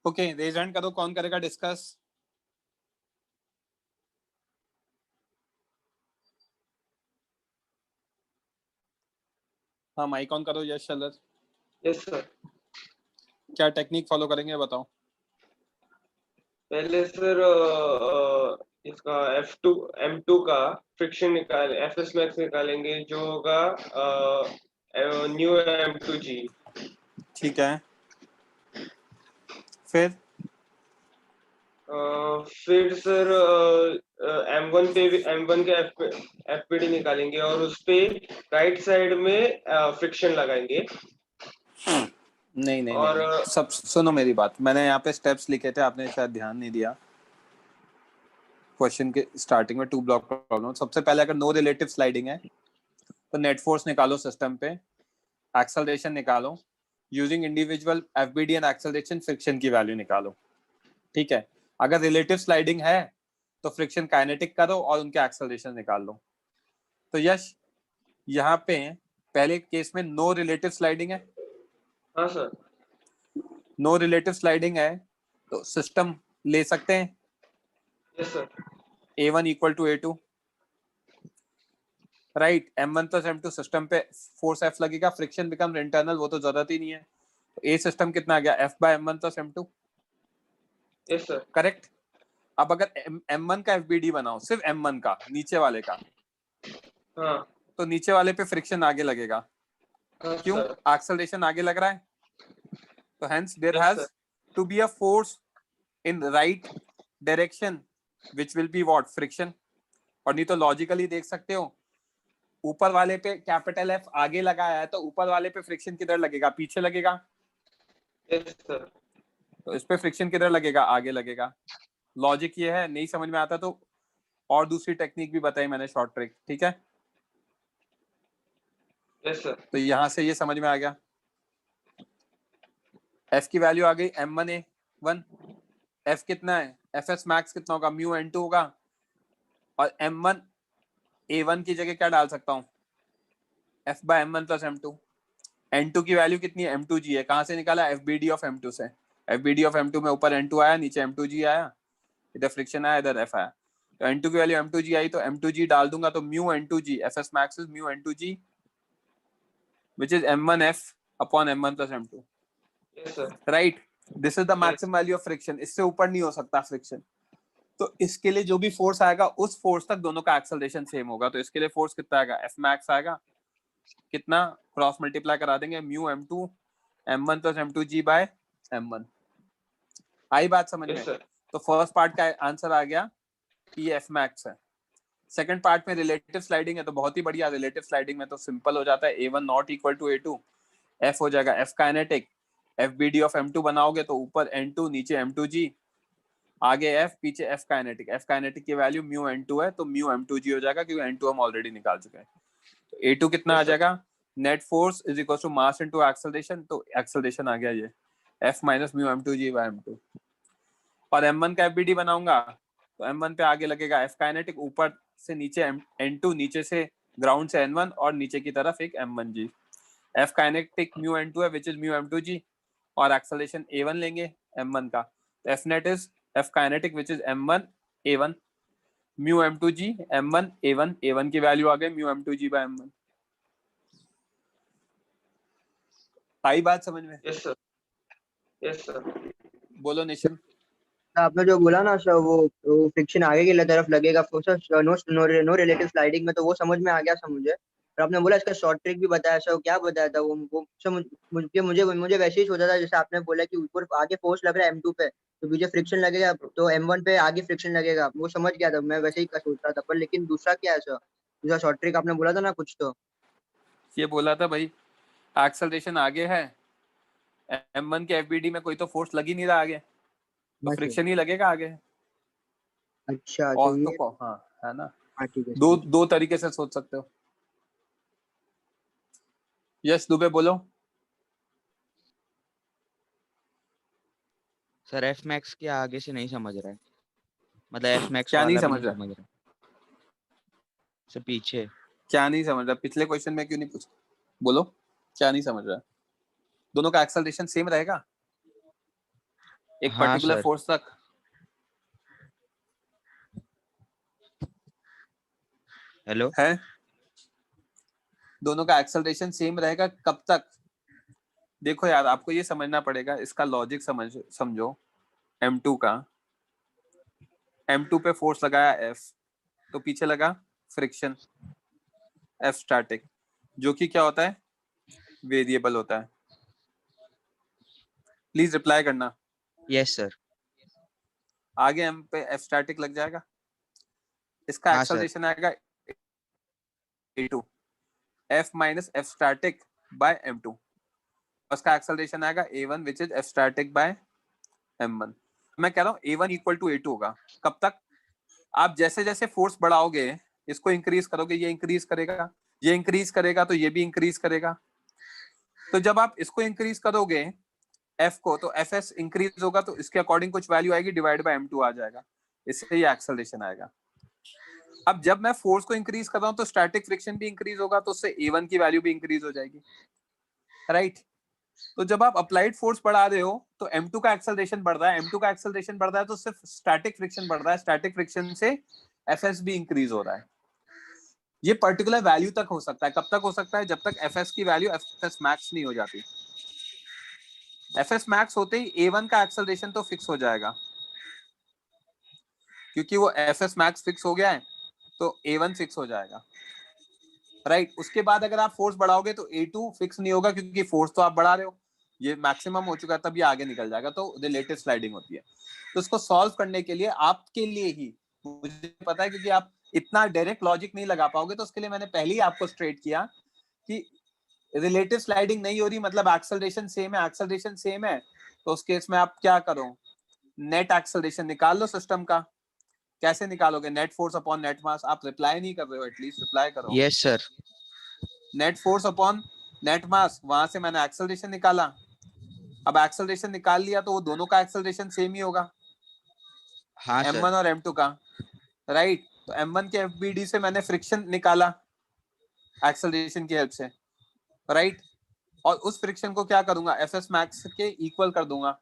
ओके, रेज हैंड करो, कौन करेगा डिस्कस। हाँ माइक ऑन करो। यस शलर, यस सर। क्या टेक्निक फॉलो करेंगे बताओ। पहले सर इसका F2 M2 का फ्रिक्शन FS मैक्स निकालेंगे जो होगा न्यू M2G। ठीक है, फिर फिर सर M1 पे भी M1 के FPD निकालेंगे और उस पे राइट साइड में फ्रिक्शन लगाएंगे। नहीं नहीं और नहीं, सब सुनो मेरी बात, मैंने यहाँ पे स्टेप्स लिखे थे, आपने शायद ध्यान नहीं दिया। क्वेश्चन के स्टार्टिंग में 2 ब्लॉक प्रॉब्लम। सबसे पहले अगर नो रिलेटिव स्लाइडिंग है तो नेट फोर्स निकालो सिस्टम पे, एक्सेलरेशन निकालो, using individual FBD and acceleration friction की वैल्यू निकालो। ठीक है, अगर रिलेटिव स्लाइडिंग है तो फ्रिक्शन काइनेटिक करो और उनके एक्सेलरेशन निकाल लो। तो यश यहाँ पे पहले केस में नो रिलेटिव स्लाइडिंग है। हाँ सर। नो रिलेटिव स्लाइडिंग है तो सिस्टम ले सकते हैं yes sir. A1 equal to A2, right. M1 plus M2 system पे फोर्स F लगेगा, फ्रिक्शन बिकम इंटरनल, वो तो जरूरत ही नहीं है। तो A सिस्टम कितना आ गया, F by M1 plus M2। Yes sir. Correct. अब अगर M1 का FBD बनाओ, सिर्फ M1 का, नीचे वाले का, हाँ तो नीचे वाले पे फ्रिक्शन आगे लगेगा। हाँ क्यों? सर। एक्सेलरेशन आगे लग रहा है, तो hence there Yes, has sir. To be a force in right direction which will be what, friction. और नहीं तो लॉजिकली देख सकते हो, ऊपर वाले पे कैपिटल F आगे लगाया है तो ऊपर वाले पे फ्रिक्शन किधर लगेगा, पीछे लगेगा। Yes, sir. तो इस पे फ्रिक्शन किधर लगेगा, आगे लगेगा। लॉजिक ये है, नहीं समझ में आता तो और दूसरी टेक्निक भी बताई मैंने, शॉर्ट ट्रिक। ठीक है, Yes, sir. तो यहां से ये समझ में आ गया। F की वैल्यू आ गई M1A1। F कितना है, FS मैक्स कितना होगा, म्यू N2 होगा। और M1A1 की जगह क्या डाल सकता हूँ, F by M1 plus M2। N2 की वैल्यू कितनी है, M2G है। कहां से निकाला, FBD ऑफ M2 से। FBD ऑफ M2 में ऊपर N2 आया, नीचे M2G आया, इधर फ्रिक्शन आया, इधर F आया। तो N2 की वैल्यू M2G आई तो M2G डाल दूंगा, तो mu N2G, FS max is mu N2G which is M1F upon M1 plus M2. Yes, sir. Right, this is the Yes. maximum value of friction, इससे ऊपर नहीं हो सकता फ्रिक्शन। तो इसके लिए जो भी फोर्स आएगा उस फोर्स तक दोनों का एक्सेलरेशन सेम होगा। तो इसके लिए फोर्स कितना आएगा, एफ मैक्स आएगा, कितना क्रॉस मल्टीप्लाई करा देंगे, mu m2 m1 plus m2g bye m1। आई बात समझ में? Yes, sir. तो फर्स्ट पार्ट का आंसर आ गया कि ये एफ मैक्स है। सेकंड पार्ट में रिलेटिव स्लाइडिंग है तो बहुत ही बढ़िया, रिलेटिव स्लाइडिंग में तो सिंपल हो जाता है, a1 not equal to a2, f हो जाएगा f kinetic, fbd of m2 बनाओगे तो ऊपर n2 नीचे m2g, आगे f पीछे f काइनेटिक, f काइनेटिक की वैल्यू म्यू n2 है तो म्यू m2g हो जाएगा क्योंकि n2 हम ऑलरेडी निकाल चुके हैं। तो a2 कितना आ Yes, sir. जाएगा, net force is equal to mass into acceleration, तो एक्सेलरेशन आ गया ये f minus mu m2g by m2। और m1 का fbd बनाऊंगा तो m1 पे आगे लगेगा f काइनेटिक, ऊपर से नीचे n2, नीचे से ग्राउंड से n1 और नीचे की तरफ एक m1g। f kinetic mu n2 है विच इज म्यू m2g, और एक्सेलरेशन a1 लेंगे m1 का, तो f net is f kinetic which is m1 a1 mu m2g m1 a1, a1 की वैल्यू आ गई म्यू m2g बाय m1। आई बात समझ में? Yes, sir. Yes, sir. बोलो निशिन। आपने जो बोला ना सर, वो फ्रिक्शन आगे की तरफ लगेगा, सर नो रिलेटिव स्लाइडिंग में, तो वो समझ में आ गया सर मुझे। और आपने बोला इसका शॉर्ट ट्रिक भी बताया सर, क्या बताया था वो सर? मुझे वैसे ही सोचा था जैसे आपने बोला कि ऊपर आगे फोर्स लग रहा है m2 पे तो पीछे फ्रिक्शन लगेगा, तो m1 पे आगे फ्रिक्शन लगेगा, वो समझ गया था, मैं वैसे ही सोच रहा था। पर लेकिन दूसरा क्या है सर, दूसरा शॉर्ट ट्रिक आपने बोला था ना कुछ तो? ये बोला था भाई एक्सेलरेशन आगे है, m1 के fbd में कोई तो फोर्स लग ही नहीं रहा आगे, तो अच्छा फ्रिक्शन ही लगेगा आगे। अच्छा, और तो ये तो हाँ है ना, हाँ ठीक है दो तरीके से सोच सकते हो। यस दुबे बोलो। सर एफ मैक्स के आगे से नहीं समझ रहा है, मतलब एफ मैक्स क्या नहीं वाला भी समझ नहीं रहा? समझ रहा सर, पीछे। क्या नहीं समझ रहा? पिछले क्वेश्चन में क्यों नहीं पूछा? बोलो क्या नहीं समझ रहा? दोनों का एक्सेलरेशन सेम रहेगा एक हाँ पर्टिकुलर सर, फोर्स तक? हेलो। है, दोनों का एक्सेलरेशन सेम रहेगा कब तक? देखो यार आपको ये समझना पड़ेगा, इसका लॉजिक समझो। m2 का, m2 पे फोर्स लगाया F, तो पीछे लगा फ्रिक्शन F स्टैटिक, जो कि क्या होता है, वेरिएबल होता है। प्लीज रिप्लाई करना। Yes sir. आगे m पे F स्टैटिक लग जाएगा, इसका हाँ सर। एक्सेलरेशन आएगा a2 F minus F static by m2, उसका एक्सेलरेशन आएगा a1 which is F static by m1। मैं कह रहा हूँ a1 इक्वल टू a2 होगा कब तक? आप जैसे जैसे फोर्स बढ़ाओगे, इसको इंक्रीज करोगे, ये इंक्रीज करेगा, ये इंक्रीज करेगा तो ये भी इंक्रीज करेगा। तो जब आप इसको इंक्रीज करोगे f को, तो fs इंक्रीज होगा तो इसके अकॉर्डिंग कुछ वैल्यू आएगी, डिवाइड बाय m2 आ जाएगा, इससे ये एक्सेलरेशन आएगा। अब जब मैं फोर्स को इंक्रीज कर रहा हूं तो स्टैटिक फ्रिक्शन भी इंक्रीज होगा, तो उससे a1 की वैल्यू भी इंक्रीज हो जाएगी, राइट? तो जब आप अप्लाइड फोर्स बढ़ा रहे हो तो m2 का एक्सेलरेशन बढ़ रहा है, m2 का एक्सेलरेशन बढ़ रहा है तो सिर्फ स्टैटिक फ्रिक्शन बढ़ रहा है, स्टैटिक फ्रिक्शन से fs भी इंक्रीज हो रहा है। ये पर्टिकुलर वैल्यू तक हो सकता है, कब तक हो सकता है? जब तक fs की वैल्यू fs मैक्स नहीं हो जाती। fs मैक्स होते ही a1 का एक्सेलरेशन तो फिक्स हो जाएगा, क्योंकि वो fs मैक्स फिक्स हो गया है तो a1 फिक्स हो जाएगा, राइट? उसके बाद अगर आप फोर्स बढ़ाओगे तो a2 फिक्स नहीं होगा, क्योंकि फोर्स तो आप बढ़ा रहे हो, ये मैक्सिमम हो चुका है, तब ये आगे निकल जाएगा, तो रिलेटिव स्लाइडिंग होती है। तो इसको सॉल्व करने के लिए आपके लिए ही, मुझे पता है क्योंकि आप इतना डायरेक्ट लॉजिक नहीं लगा पाओगे, तो उसके लिए मैंने पहले ही आपको स्ट्रेट किया कि रिलेटिव स्लाइडिंग नहीं हो रही, मतलब एक्सेलरेशन सेम है, एक्सेलरेशन सेम है, तो उस केस में आप क्या करो, नेट एक्सेलरेशन निकाल लो सिस्टम का। कैसे निकालोगे? Net force upon net mass. आप रिप्लाई नहीं कर रहे हो, एटलीस्ट रिप्लाई करो। Yes sir. Net force upon net mass, वहां से मैंने एक्सेलरेशन निकाला। अब एक्सेलरेशन निकाल लिया तो वो दोनों का एक्सेलरेशन सेम ही होगा, हाँ सर। m1 और m2 का, राइट? तो m1 के fbd से मैंने फ्रिक्शन निकाला एक्सेलरेशन की हेल्प से, राइट? और उस फ्रिक्शन को क्या करूंगा, fs मैक्स के इक्वल कर दूंगा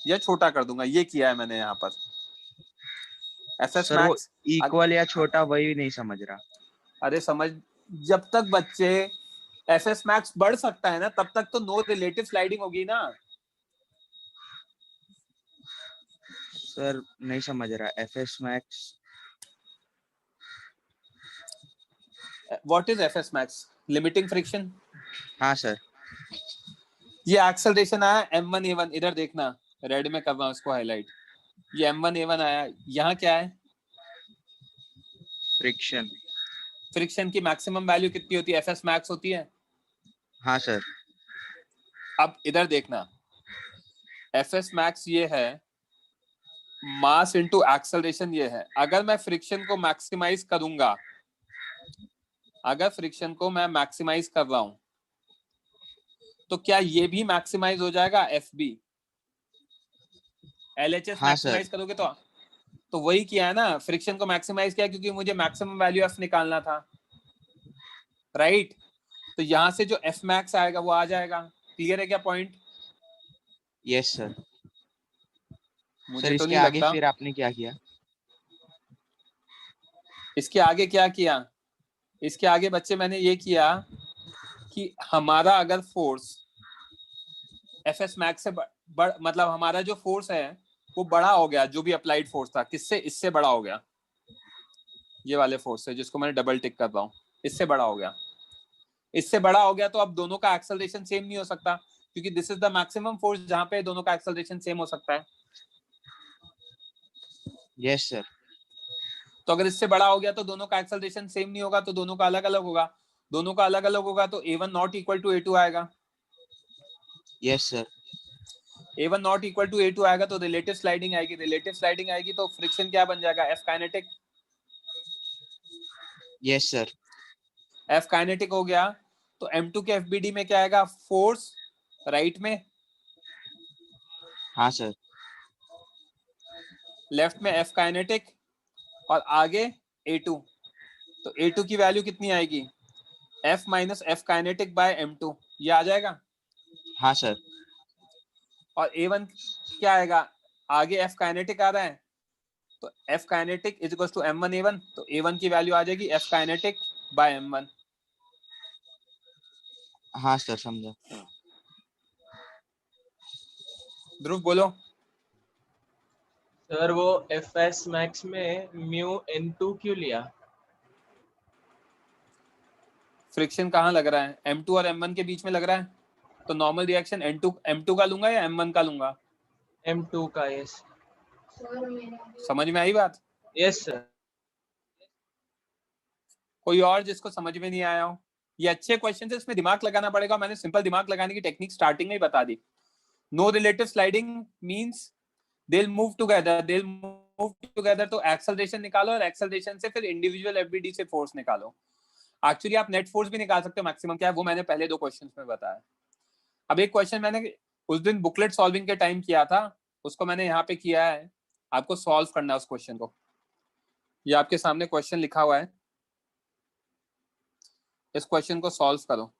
या छोटा कर दूंगा, ये किया है मैंने यहाँ पर। fs सर वो मैक्स इक्वल या छोटा वही नहीं समझ रहा। अरे समझ, जब तक बच्चे fs मैक्स बढ़ सकता है ना, तब तक तो नो रिलेटिव स्लाइडिंग होगी ना, सर नहीं समझ रहा, FS max. What is FS max? Limiting friction. हाँ सर। ये एक्सेलरेशन आया m1a1, इधर देखना, रेड में कर रहा हूं इसको हाईलाइट। ये m1a1 आया, यहाँ क्या है? फ्रिक्शन। फ्रिक्शन की मैक्सिमम वैल्यू कितनी होती है? एफएस मैक्स होती है। हाँ सर। अब इधर देखना, एफएस मैक्स ये है, मास इनटू एक्सेलरेशन ये है। अगर मैं फ्रिक्शन को मैक्सिमाइज करूंगा, अगर फ्रिक्शन को मैं मैक्सिमाइज कर रहा हूं, तो क्या ये भी मैक्सिमाइज हो जाएगा? एफ बी एलएचएस हाँ सर। मैक्सिमाइज करोगे तो वही किया है ना, फ्रिक्शन को मैक्सिमाइज किया, क्योंकि मुझे मैक्सिमम वैल्यू एफ निकालना था, राइट? तो यहां से जो एफ मैक्स आएगा वो आ जाएगा। क्लियर है क्या पॉइंट? Yes sir. मुझे सर तो इसके नहीं आगे लगता। फिर आपने क्या किया? इसके आगे क्या किया? इसके आगे बच्चे मैंने ये किया कि हमारा अगर फोर्स एफ एस मैक्स से मतलब हमारा जो फोर्स है वो बड़ा हो गया, जो भी अप्लाइड फोर्स था, किससे? इससे बड़ा हो गया। ये वाले फोर्स से जिसको मैंने डबल टिक कर रहा हूँ, इससे बड़ा हो गया। इससे बड़ा हो गया तो अब दोनों का एक्सेलरेशन सेम नहीं हो सकता, क्योंकि this is the maximum force जहां पे दोनों का एक्सेलरेशन सेम हो सकता है। Yes sir. तो अगर इससे बड़ा हो गया तो दोनों का एक्सेलरेशन सेम नहीं होगा, तो दोनों का अलग अलग होगा। दोनों का अलग अलग होगा तो a1 not equal to a2 आएगा। Yes sir. a1 not equal to a2 आएगा तो रिलेटिव स्लाइडिंग आएगी। रिलेटिव स्लाइडिंग आएगी तो फ्रिक्शन क्या बन जाएगा? F kinetic. Yes sir. F kinetic हो गया तो m2 के एफबीडी में क्या आएगा? फोर्स राइट में, हाँ सर। लेफ्ट में एफ काइनेटिक, और आगे a2। तो a2 की वैल्यू कितनी आएगी? f minus F kinetic by m2, ये आ जाएगा। हाँ सर। और a1 क्या आएगा? आगे f काइनेटिक आ रहा है तो f kinetic is equal to m1 a1, तो a1 की वैल्यू आ जाएगी f काइनेटिक बाय m1। हाँ सर समझा। ध्रुव बोलो। सर वो एफ एस मैक्स में म्यू n2 क्यों लिया? फ्रिक्शन कहाँ लग रहा है? m2 और m1 के बीच में लग रहा है, तो नॉर्मल रिएक्शन m2 का लूंगा या m1 का लूंगा? m2 का। यस। समझ में आई बात? Yes sir. कोई और जिसको समझ में नहीं आया हो? ये अच्छे क्वेश्चन है, इसमें दिमाग लगाना पड़ेगा। मैंने सिंपल दिमाग लगाने की टेक्निक स्टार्टिंग में ही बता दी। No relative sliding means they'll move together, तो एक्सेलरेशन निकालो, और एक्सेलरेशन से फिर इंडिविजुअल एफबीडी से फोर्स निकालो। एक्चुअली आप नेट फोर्स भी निकाल सकते हो, मैक्सिमम क्या है वो मैंने पहले 2 क्वेश्चंस में बताया। अब एक क्वेश्चन मैंने उस दिन बुकलेट सॉल्विंग के टाइम किया था, उसको मैंने यहाँ पे किया है, आपको सॉल्व करना है उस क्वेश्चन को। ये आपके सामने क्वेश्चन लिखा हुआ है, इस क्वेश्चन को सॉल्व करो।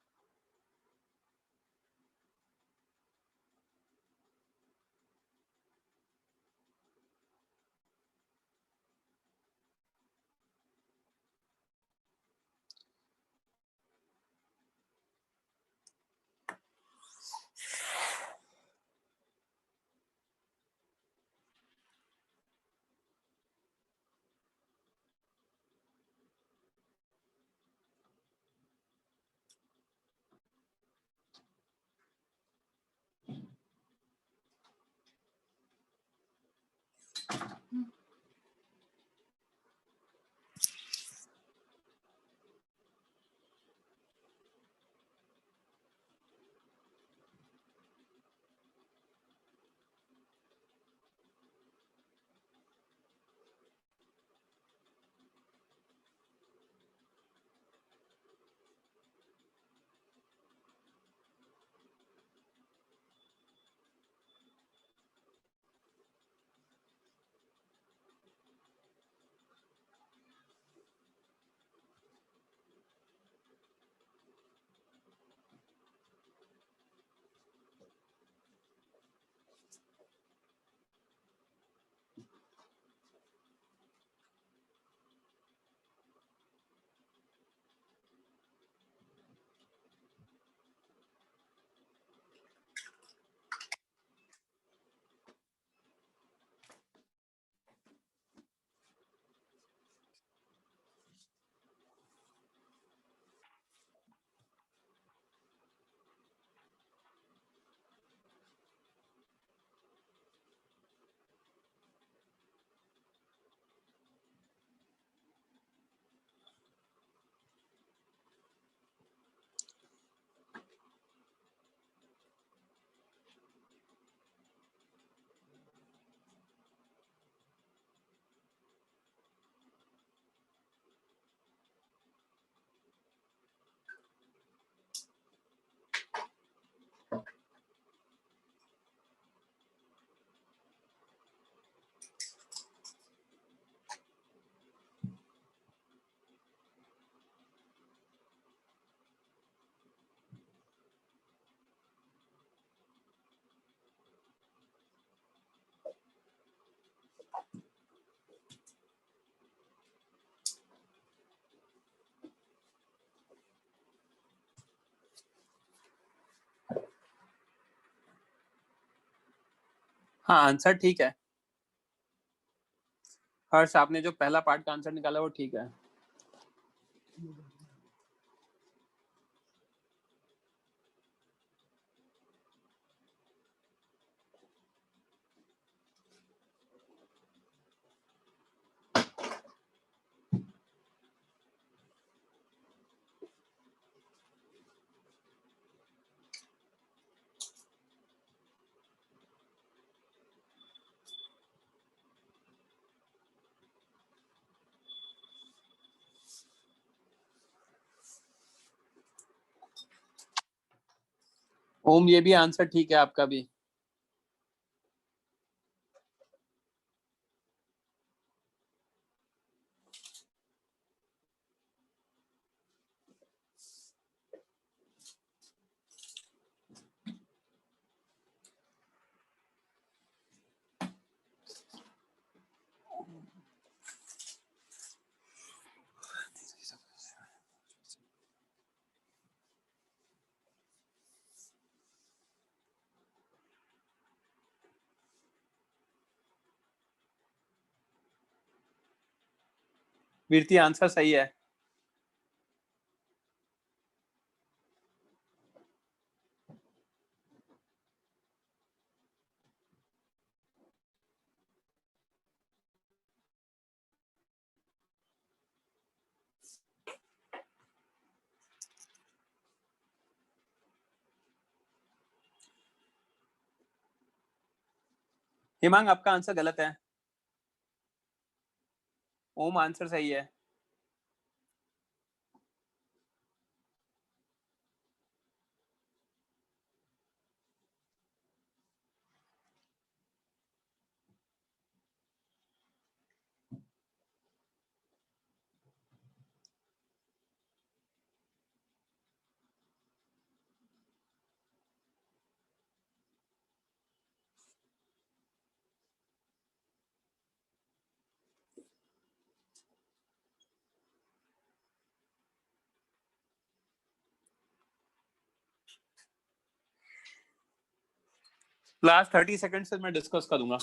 हाँ आंसर ठीक है हर्ष, आपने जो पहला पार्ट का आंसर निकाला वो ठीक है। ओम, ये भी आंसर ठीक है आपका भी। वीरती आंसर सही है। हिमांग आपका आंसर गलत है। ओम आंसर सही है। लास्ट 30 सेकंड से मैं डिस्कस करूंगा।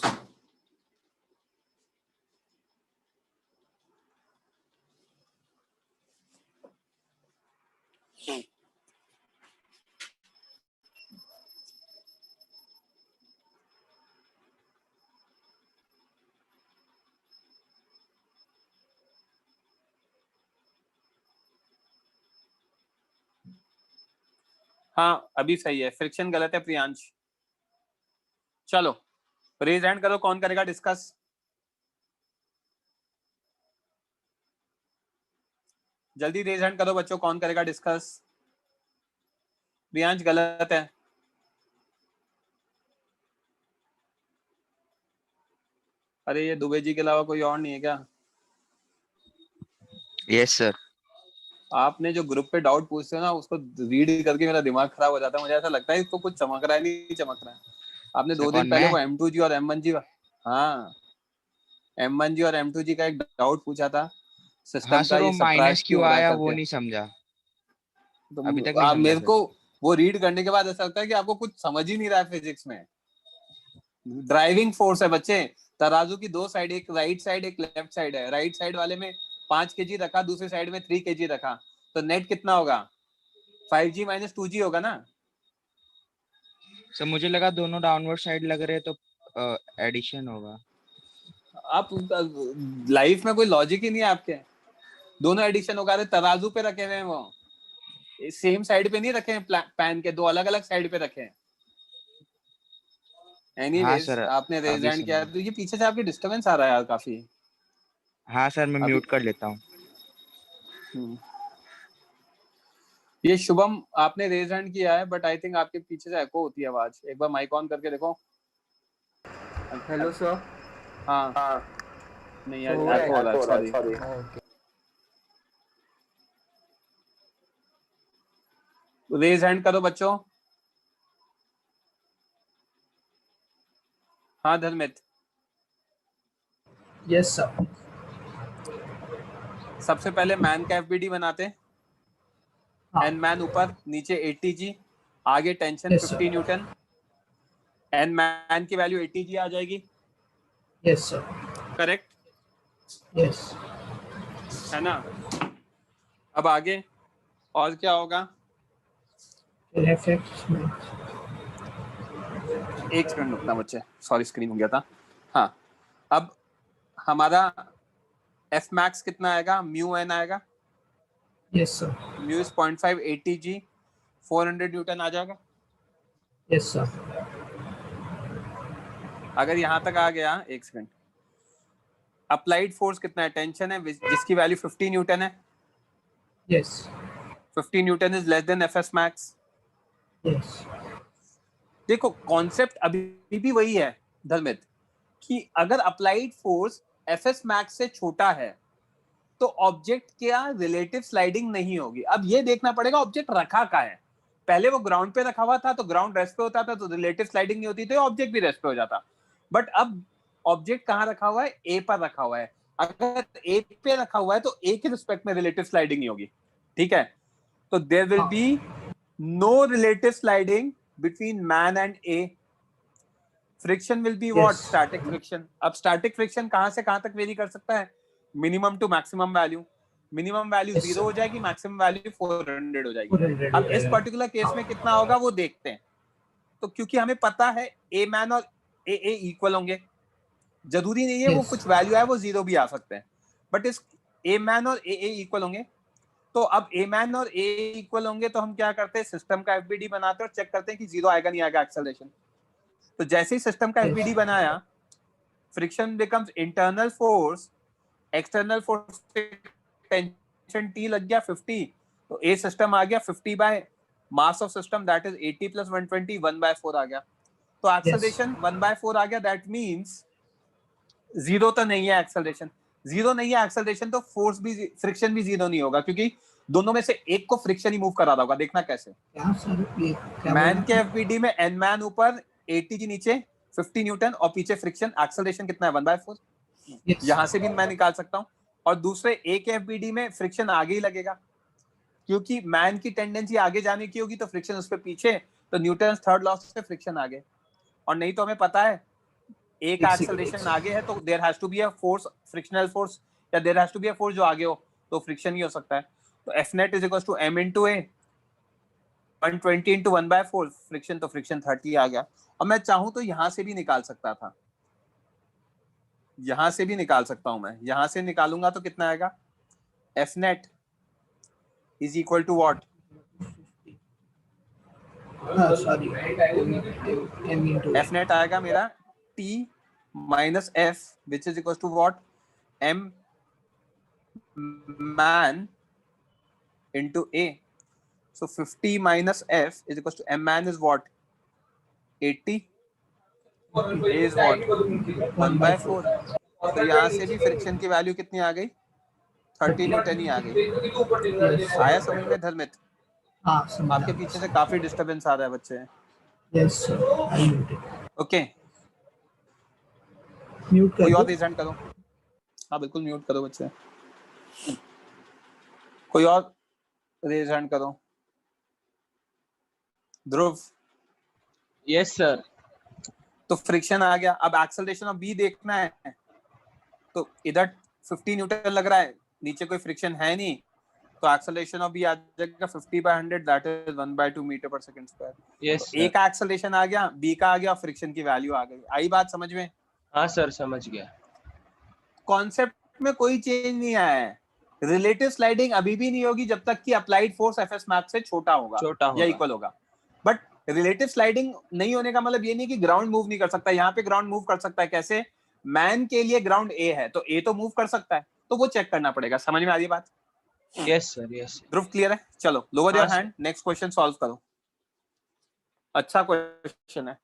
हाँ अभी सही है, फ्रिक्शन गलत है प्रियांश। चलो रेज हैंड करो, कौन करेगा डिस्कस। जल्दी रेज हैंड करो बच्चों, कौन करेगा डिस्कस। प्रियांश गलत है। अरे ये दुबे जी के अलावा कोई और नहीं है क्या। Yes sir. आपने जो ग्रुप पे डाउट पूछते हो ना, उसको रीड करके मेरा दिमाग खराब हो जाता है। मुझे ऐसा लगता है इसको कुछ चमक रहा है, नहीं चमक रहा है। आपने 2 दिन पहले वो M2G और M1G, हाँ M1G और M2G का एक डाउट पूछा था सिस्टम हाँ का, सर, ये वो माइनस सब्ट्रैक्ट क्यों क्यों हो रहा है आया वो करके। नहीं समझा, तो अभी तक नहीं आप समझा मेरे सर। को वो रीड करने के बाद ऐसा लगता है कि आपको कुछ समझ ही नहीं रहा है फिजिक्स में। ड्राइविंग फोर्स है बच्चे, तराजू की 2 साइड, एक राइट साइड एक लेफ्ट साइड है। राइट साइड वाले में 5 kg रखा, दूसरी साइड में 3 kg रखा, तो नेट कितना होगा। 5G माइनस 2G होगा ना। सर मुझे लगा दोनों डाउनवर्ड साइड लग रहे तो एडिशन होगा। आप लाइफ में कोई लॉजिक ही नहीं है आपके। दोनों एडिशन होगा। अरे तराजू पे रखे हुए हैं वो, सेम साइड पे नहीं रखे हैं, पैन के 2 अलग अलग साइड पे रखे हैं। हाँ एनीवेज सर, आपने रेज अभी हैंड किया, समझा। तो ये पीछे से आपकी डिस्टरबेंस आ रहा है यार काफी। हाँ सर, मैं अभी म्यूट कर लेता हूँ। ये शुभम आपने रेज हैंड किया है, बट आई थिंक आपके पीछे से एको होती है आवाज। एक बार माइक ऑन करके देखो। Hello sir. हाँ नहीं यार, हो रहा एको हो रहा है, सॉरी। ओके। रेज हैंड करो बच्चों। हाँ धर्मित। Yes sir. सबसे पहले मैन का एफबीडी बनाते, एन मैन ऊपर, नीचे 80G, आगे tension Yes, 50 sir. Newton, N man की वैल्यू 80g आ जाएगी, Yes, sir. Correct Yes. है ना? अब आगे और क्या होगा? FX max. एक सेकंड रुकना बच्चे, सॉरी स्क्रीन हो गया था। हाँ, अब हमारा एफ मैक्स कितना आएगा? म्यू एन आएगा, Yes, sir. Mu is 0.5 80g 400 newton आ जाएगा। Yes, sir. अगर यहाँ तक आ गया, एक सेकंड, अप्लाइड फोर्स कितना है? टेंशन है जिसकी वैल्यू 50 न्यूटन है, Yes. 50 Newton is less than F S max. Yes. देखो कॉन्सेप्ट अभी भी वही है धर्मित, कि अगर applied force F S max से छोटा है तो ऑब्जेक्ट क्या रिलेटिव स्लाइडिंग नहीं होगी। अब ये देखना पड़ेगा ऑब्जेक्ट रखा कहाँ है। पहले वो ग्राउंड पे रखा हुआ था तो ग्राउंड रेस्ट पे होता था तो रिलेटिव स्लाइडिंग नहीं होती, तो ऑब्जेक्ट भी रेस्ट पे हो जाता। बट अब ऑब्जेक्ट कहाँ रखा हुआ है? ए पर रखा हुआ है। अगर ए पे रखा हुआ है तो ए के रिस्पेक्ट में रिलेटिव स्लाइडिंग नहीं होगी, ठीक है? तो there will be no relative sliding between man and A. Friction will be what? Yes. Static friction. अब static friction कहां से कहां तक वेरी कर सकता है? Minimum to maximum value. Minimum value Yes, 0 sir. हो जाएगी, मैक्सिमम वैल्यू 400 हो जाएगी। 400 अब इस पर्टिकुलर केस में कितना होगा वो देखते हैं। तो क्योंकि हमें पता है ए मैन और ए इक्वल होंगे, जरूरी नहीं है वो Yes. कुछ वैल्यू है वो 0 भी आ सकते हैं, बट इस ए मैन और ए इक्वल होंगे। तो अब ए मैन और ए इक्वल होंगे तो हम क्या करते हैं? सिस्टम का एफबीडी बनाते हैं और चेक करते हैं कि 0 आएगा नहीं आएगा एक्सेलरेशन। तो जैसे ही सिस्टम का Yes. एफबीडी बनाया, friction becomes internal force, external force tension T लग गया 50, तो ए सिस्टम आ गया 50 by mass of system that is 80 plus 120 1/4 आ गया। तो एक्सेलरेशन 1/4 आ गया, दैट मींस 0 तो नहीं है एक्सेलरेशन। 0 नहीं है एक्सेलरेशन तो फोर्स भी, फ्रिक्शन भी 0 नहीं होगा, क्योंकि दोनों में से एक को फ्रिक्शन ही मूव करा रहा होगा। देखना कैसे? क्या सर ये क्या मैन बोला? के एफबीडी में एन मैन ऊपर 80g नीचे 50 न्यूटन और पीछे फ्रिक्शन, एक्सेलरेशन कितना है? 1/4। Yes. यहां से भी मैं निकाल सकता हूं। और दूसरे ए के एफबीडी में फ्रिक्शन आगे ही लगेगा, क्योंकि मैन की टेंडेंसी आगे जाने की होगी तो फ्रिक्शन उस पर पीछे, तो न्यूटन थर्ड लॉ से फ्रिक्शन आगे। और नहीं तो हमें पता है ए का एक्सेलरेशन आगे है तो there has to be a force, frictional force, या there has to be a force जो आगे हो, तो फ्रिक्शन ही हो सकता है। तो F net is equal to M into A, 120 into 1/4 friction, तो फ्रिक्शन 30 आ गया। और मैं चाहूं तो यहां से भी निकाल सकता था, यहां से भी निकाल सकता हूं मैं। यहां से निकालूंगा तो कितना आएगा? F net is equal to what? Sorry m into F net आएगा मेरा T minus F which is equal to what? M man into A. So 50 minus f is equals to m man is what? 80. A is what? 1/4. तो यहाँ से भी friction की value कितनी आ गई? 30 Newton ही आ गई। Yes. आया समझ में धर्मित? हाँ समझा। आपके पीछे से काफी डिस्टरबेंस आ रहा है बच्चे। Yes sir. I mute it. Okay, Mute कोई कर और दो। रेज हैंड करो। हाँ बिल्कुल म्यूट करो बच्चे। कोई और रेज हैंड करो। ध्रुव, यस सर। तो फ्रिक्शन आ गया। अब एक्सेलरेशन ऑफ बी देखना है, तो इधर 50 न्यूटन लग रहा है, नीचे कोई फ्रिक्शन है नहीं, तो एक्सेलरेशन ऑफ बी आ जाएगा 50/100 दैट इज 1/2 मीटर पर सेकंड स्क्वायर। यस ए का एक्सेलरेशन आ गया, बी का आ गया, फ्रिक्शन की वैल्यू आ गई। आई बात समझ में? हाँ सर समझ गया। कॉन्सेप्ट में कोई चेंज नहीं आया है। रिलेटिव स्लाइडिंग अभी भी नहीं होगी जब तक कि अप्लाइड फोर्स एफएस मैक्स से छोटा होगा या इक्वल होगा। बट रिलेटिव स्लाइडिंग नहीं होने का मतलब ये नहीं कि ग्राउंड मूव नहीं कर सकता। यहाँ पे ग्राउंड मूव कर सकता है। कैसे? मैन के लिए ग्राउंड ए है तो ए तो मूव कर सकता है, तो वो चेक करना पड़ेगा। समझ में आ रही है बात? Yes sir yes. Dhruv clear है? चलो लोअर योर हाँ, हैंड, नेक्स्ट क्वेश्चन सॉल्व करो। अच्छा क्वेश्चन है।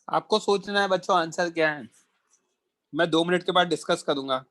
आपको सोचना है बच्चों आंसर क्या है, मैं 2 मिनट के बाद डिस्कस करूंगा।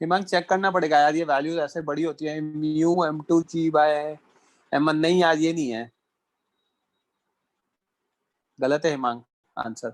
हिमांक चेक करना पड़ेगा यार, ये वैल्यूज ऐसे बड़ी होती है, mu m2 g by m1, नहीं यार ये नहीं है, गलत है हिमांक आंसर।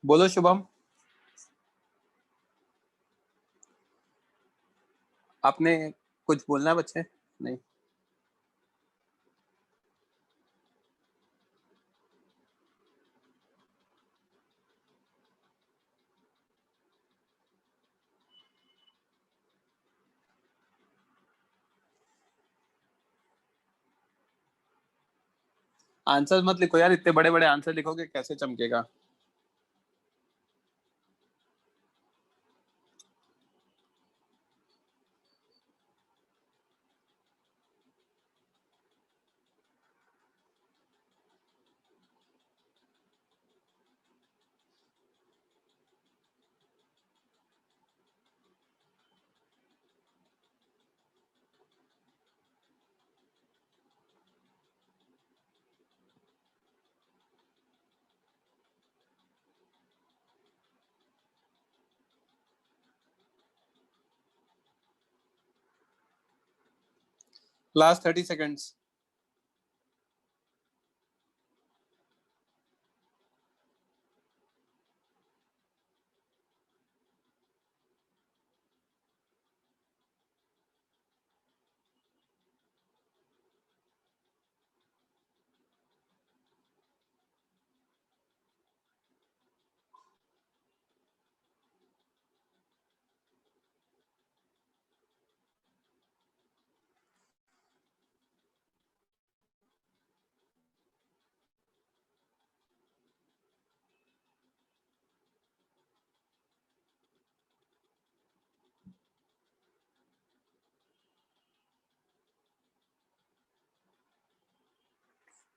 बोलो शुभम, आपने कुछ बोलना है बच्चे? नहीं, आंसर मत लिखो यार, इतने बड़े बड़े आंसर लिखोगे कैसे चमकेगा। Last 30 seconds.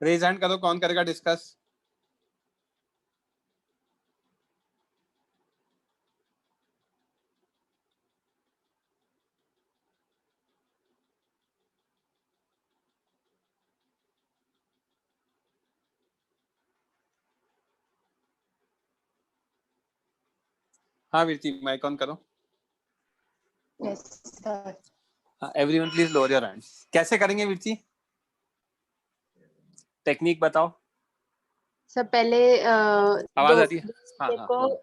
रेज हैंड करो, कौन करेगा डिस्कस? हाँ वीरती, माइक ऑन करो। Yes, sir. Everyone please lower your hand. कैसे करेंगे वीरती, टेक्निक बताओ। सर पहले आवाज आती है? हाँ हाँ बोलो।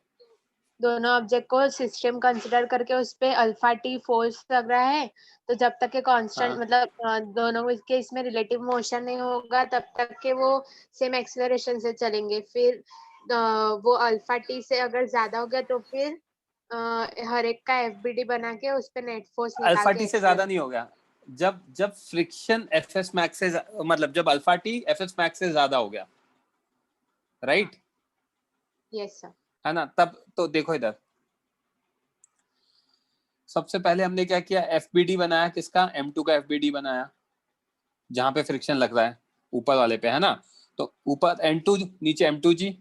दोनों ऑब्जेक्ट को सिस्टम कंसिडर करके उस पे अल्फा टी फोर्स लग रहा है, तो जब तक के कांस्टेंट हाँ मतलब दोनों के इसमें रिलेटिव मोशन नहीं होगा तब तक के वो सेम एक्सेलरेशन से चलेंगे। फिर वो अल्फा टी से अगर ज्यादा हो गया तो फिर हर एक का एफबीडी बना के उस पे नेट फोर्स निकाल अल्फा के टी से ज्यादा नहीं हो गया, जब जब फ्रिक्शन एफएस मैक्स से मतलब जब अल्फा टी एफएस मैक्स से ज्यादा हो गया, राइट? Yes sir. है ना? तब तो देखो इधर, सबसे पहले हमने क्या किया, एफबीडी बनाया, किसका? M2 का एफबीडी बनाया, जहां पे फ्रिक्शन लग रहा है ऊपर वाले पे, है ना? तो ऊपर N2, नीचे M2G,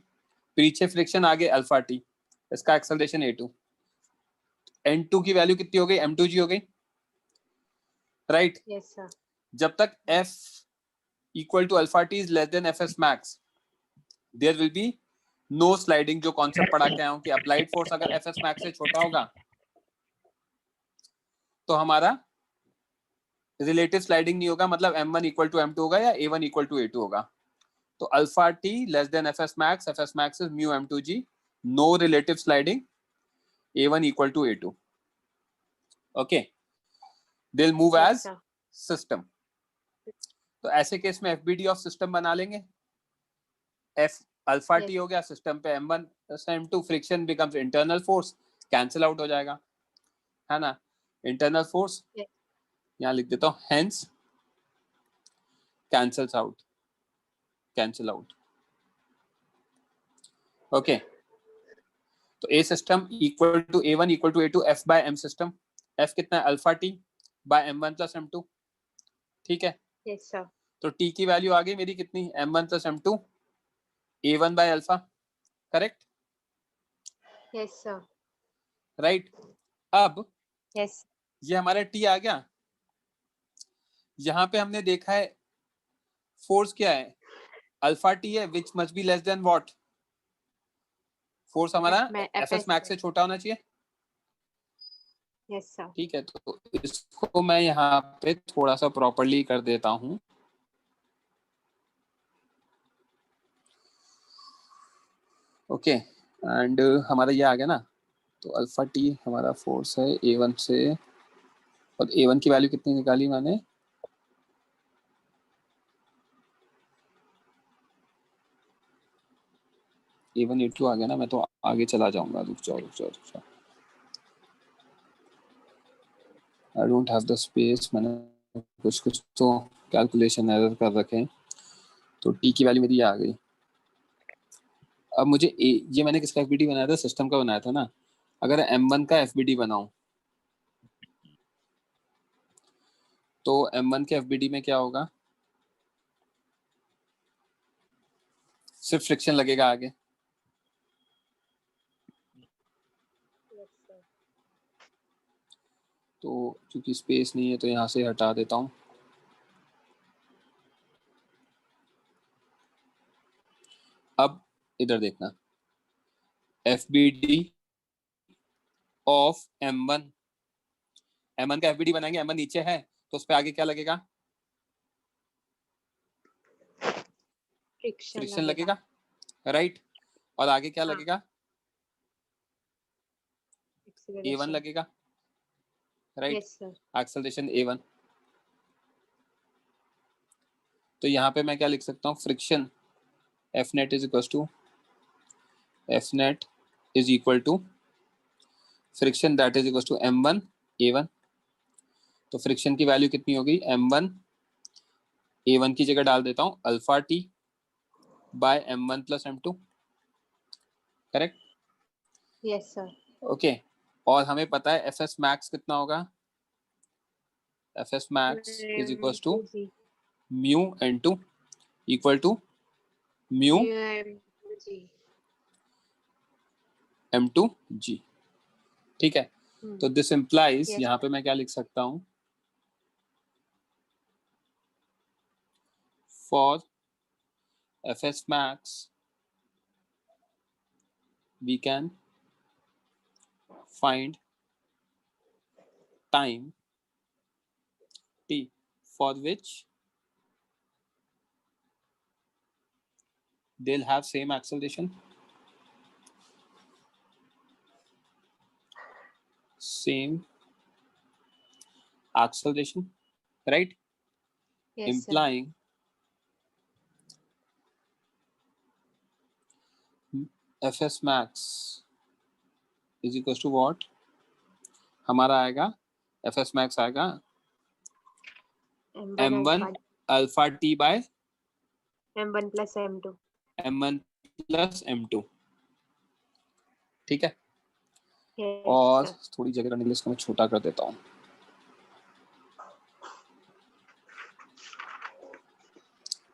पीछे फ्रिक्शन, आगे अल्फा टी, इसका एक्सेलरेशन A2। N2 की वैल्यू कितनी हो गई? M2G हो गई, राइट? Yes sir. जब तक F equal to alpha T is less than F S max, there will be no sliding. जो कॉन्सेप्ट पढ़ा के आया हूं कि अप्लाइड फोर्स अगर एफ एस मैक्स से छोटा होगा तो हमारा रिलेटिव स्लाइडिंग नहीं होगा, मतलब M1 इक्वल टू M2 होगा या A1 इक्वल टू A2 होगा। तो alpha T less than F S max is mu M2G, no relative sliding, A1 equal to A2। Okay, they move Yes, as sir. System. तो ऐसे case में FBD of system बना लेंगे। F alpha T Yes. हो गया, system पे M1 से M2, friction becomes internal force, cancel out हो जाएगा, है ना? Internal force Yes. यहाँ लिख देता हूँ, hence cancels out, cancel out. Okay, तो a system equal to A1 equal to A2 F by M system. F कितना है? Alpha T by M1 plus M2, ठीक है? Yes, sir. तो टी की वैल्यू आ गई मेरी कितनी? M1 plus M2, A1 by alpha, correct? Yes, sir. Right? अब Yes. ये हमारा टी आ गया। यहाँ पे हमने देखा है फोर्स क्या है, अल्फा टी है, which must be less than what? Force हमारा एफ एस मैक्स से छोटा होना चाहिए, Yes, sir. ठीक है? तो इसको मैं यहाँ पे थोड़ा सा प्रॉपर्ली कर देता हूँ। ओके, एंड हमारा ये आ गया ना, तो अल्फा टी हमारा फोर्स है A1 से, और A1 की वैल्यू कितनी निकाली मैंने? A1 A2 आ गया ना, मैं तो आगे चला जाऊंगा, रुक जाओ। I don't have the space, मैंने कुछ तो कैलकुलेशन एरर कर रखे हैं। तो टी की वैल्यू मेरी आ गई। अब मुझे ये मैंने किसका एफबीडी बनाया था? सिस्टम का बनाया था ना। अगर M1 का एफबीडी बनाऊं तो M1 के एफबीडी में क्या होगा? सिर्फ फ्रिक्शन लगेगा आगे। Yes, sir. तो क्योंकि स्पेस नहीं है तो यहाँ से हटा देता हूँ। अब इधर देखना, एफबीडी ऑफ M1, M1 का एफबीडी बनाएंगे, M1 नीचे है तो उस पर आगे क्या लगेगा? फ्रिक्शन लगेगा, राइट? और आगे क्या हाँ। लगेगा? A1 Acceleration. लगेगा, right? Yes, sir. Acceleration A1। तो यहाँ पे मैं क्या लिख सकता हूँ? Friction F net is equal to friction that is equal to M1 A1। तो फ्रिक्शन की वैल्यू कितनी होगी? M1 A1 की जगह डाल देता हूँ alpha T by M1 plus M2, correct? Yes, sir. Okay, और हमें पता है एफ एस मैक्स कितना होगा? F S max is equal to G. Mu N2 equal to mu G. M2G, ठीक है? तो दिस इम्प्लाइज, Yes. यहाँ पे मैं क्या लिख सकता हूँ? For F S max we can find time t for which they'll have same acceleration. Same acceleration, right? Yes, sir. Implying Fs max is equals to what? हमारा आएगा Fs max आएगा m1 alpha t by m1 plus m2. m1 plus m2, ठीक है? Yes, और sir. थोड़ी जगह रहने के लिए इसको मैं छोटा कर देता हूँ.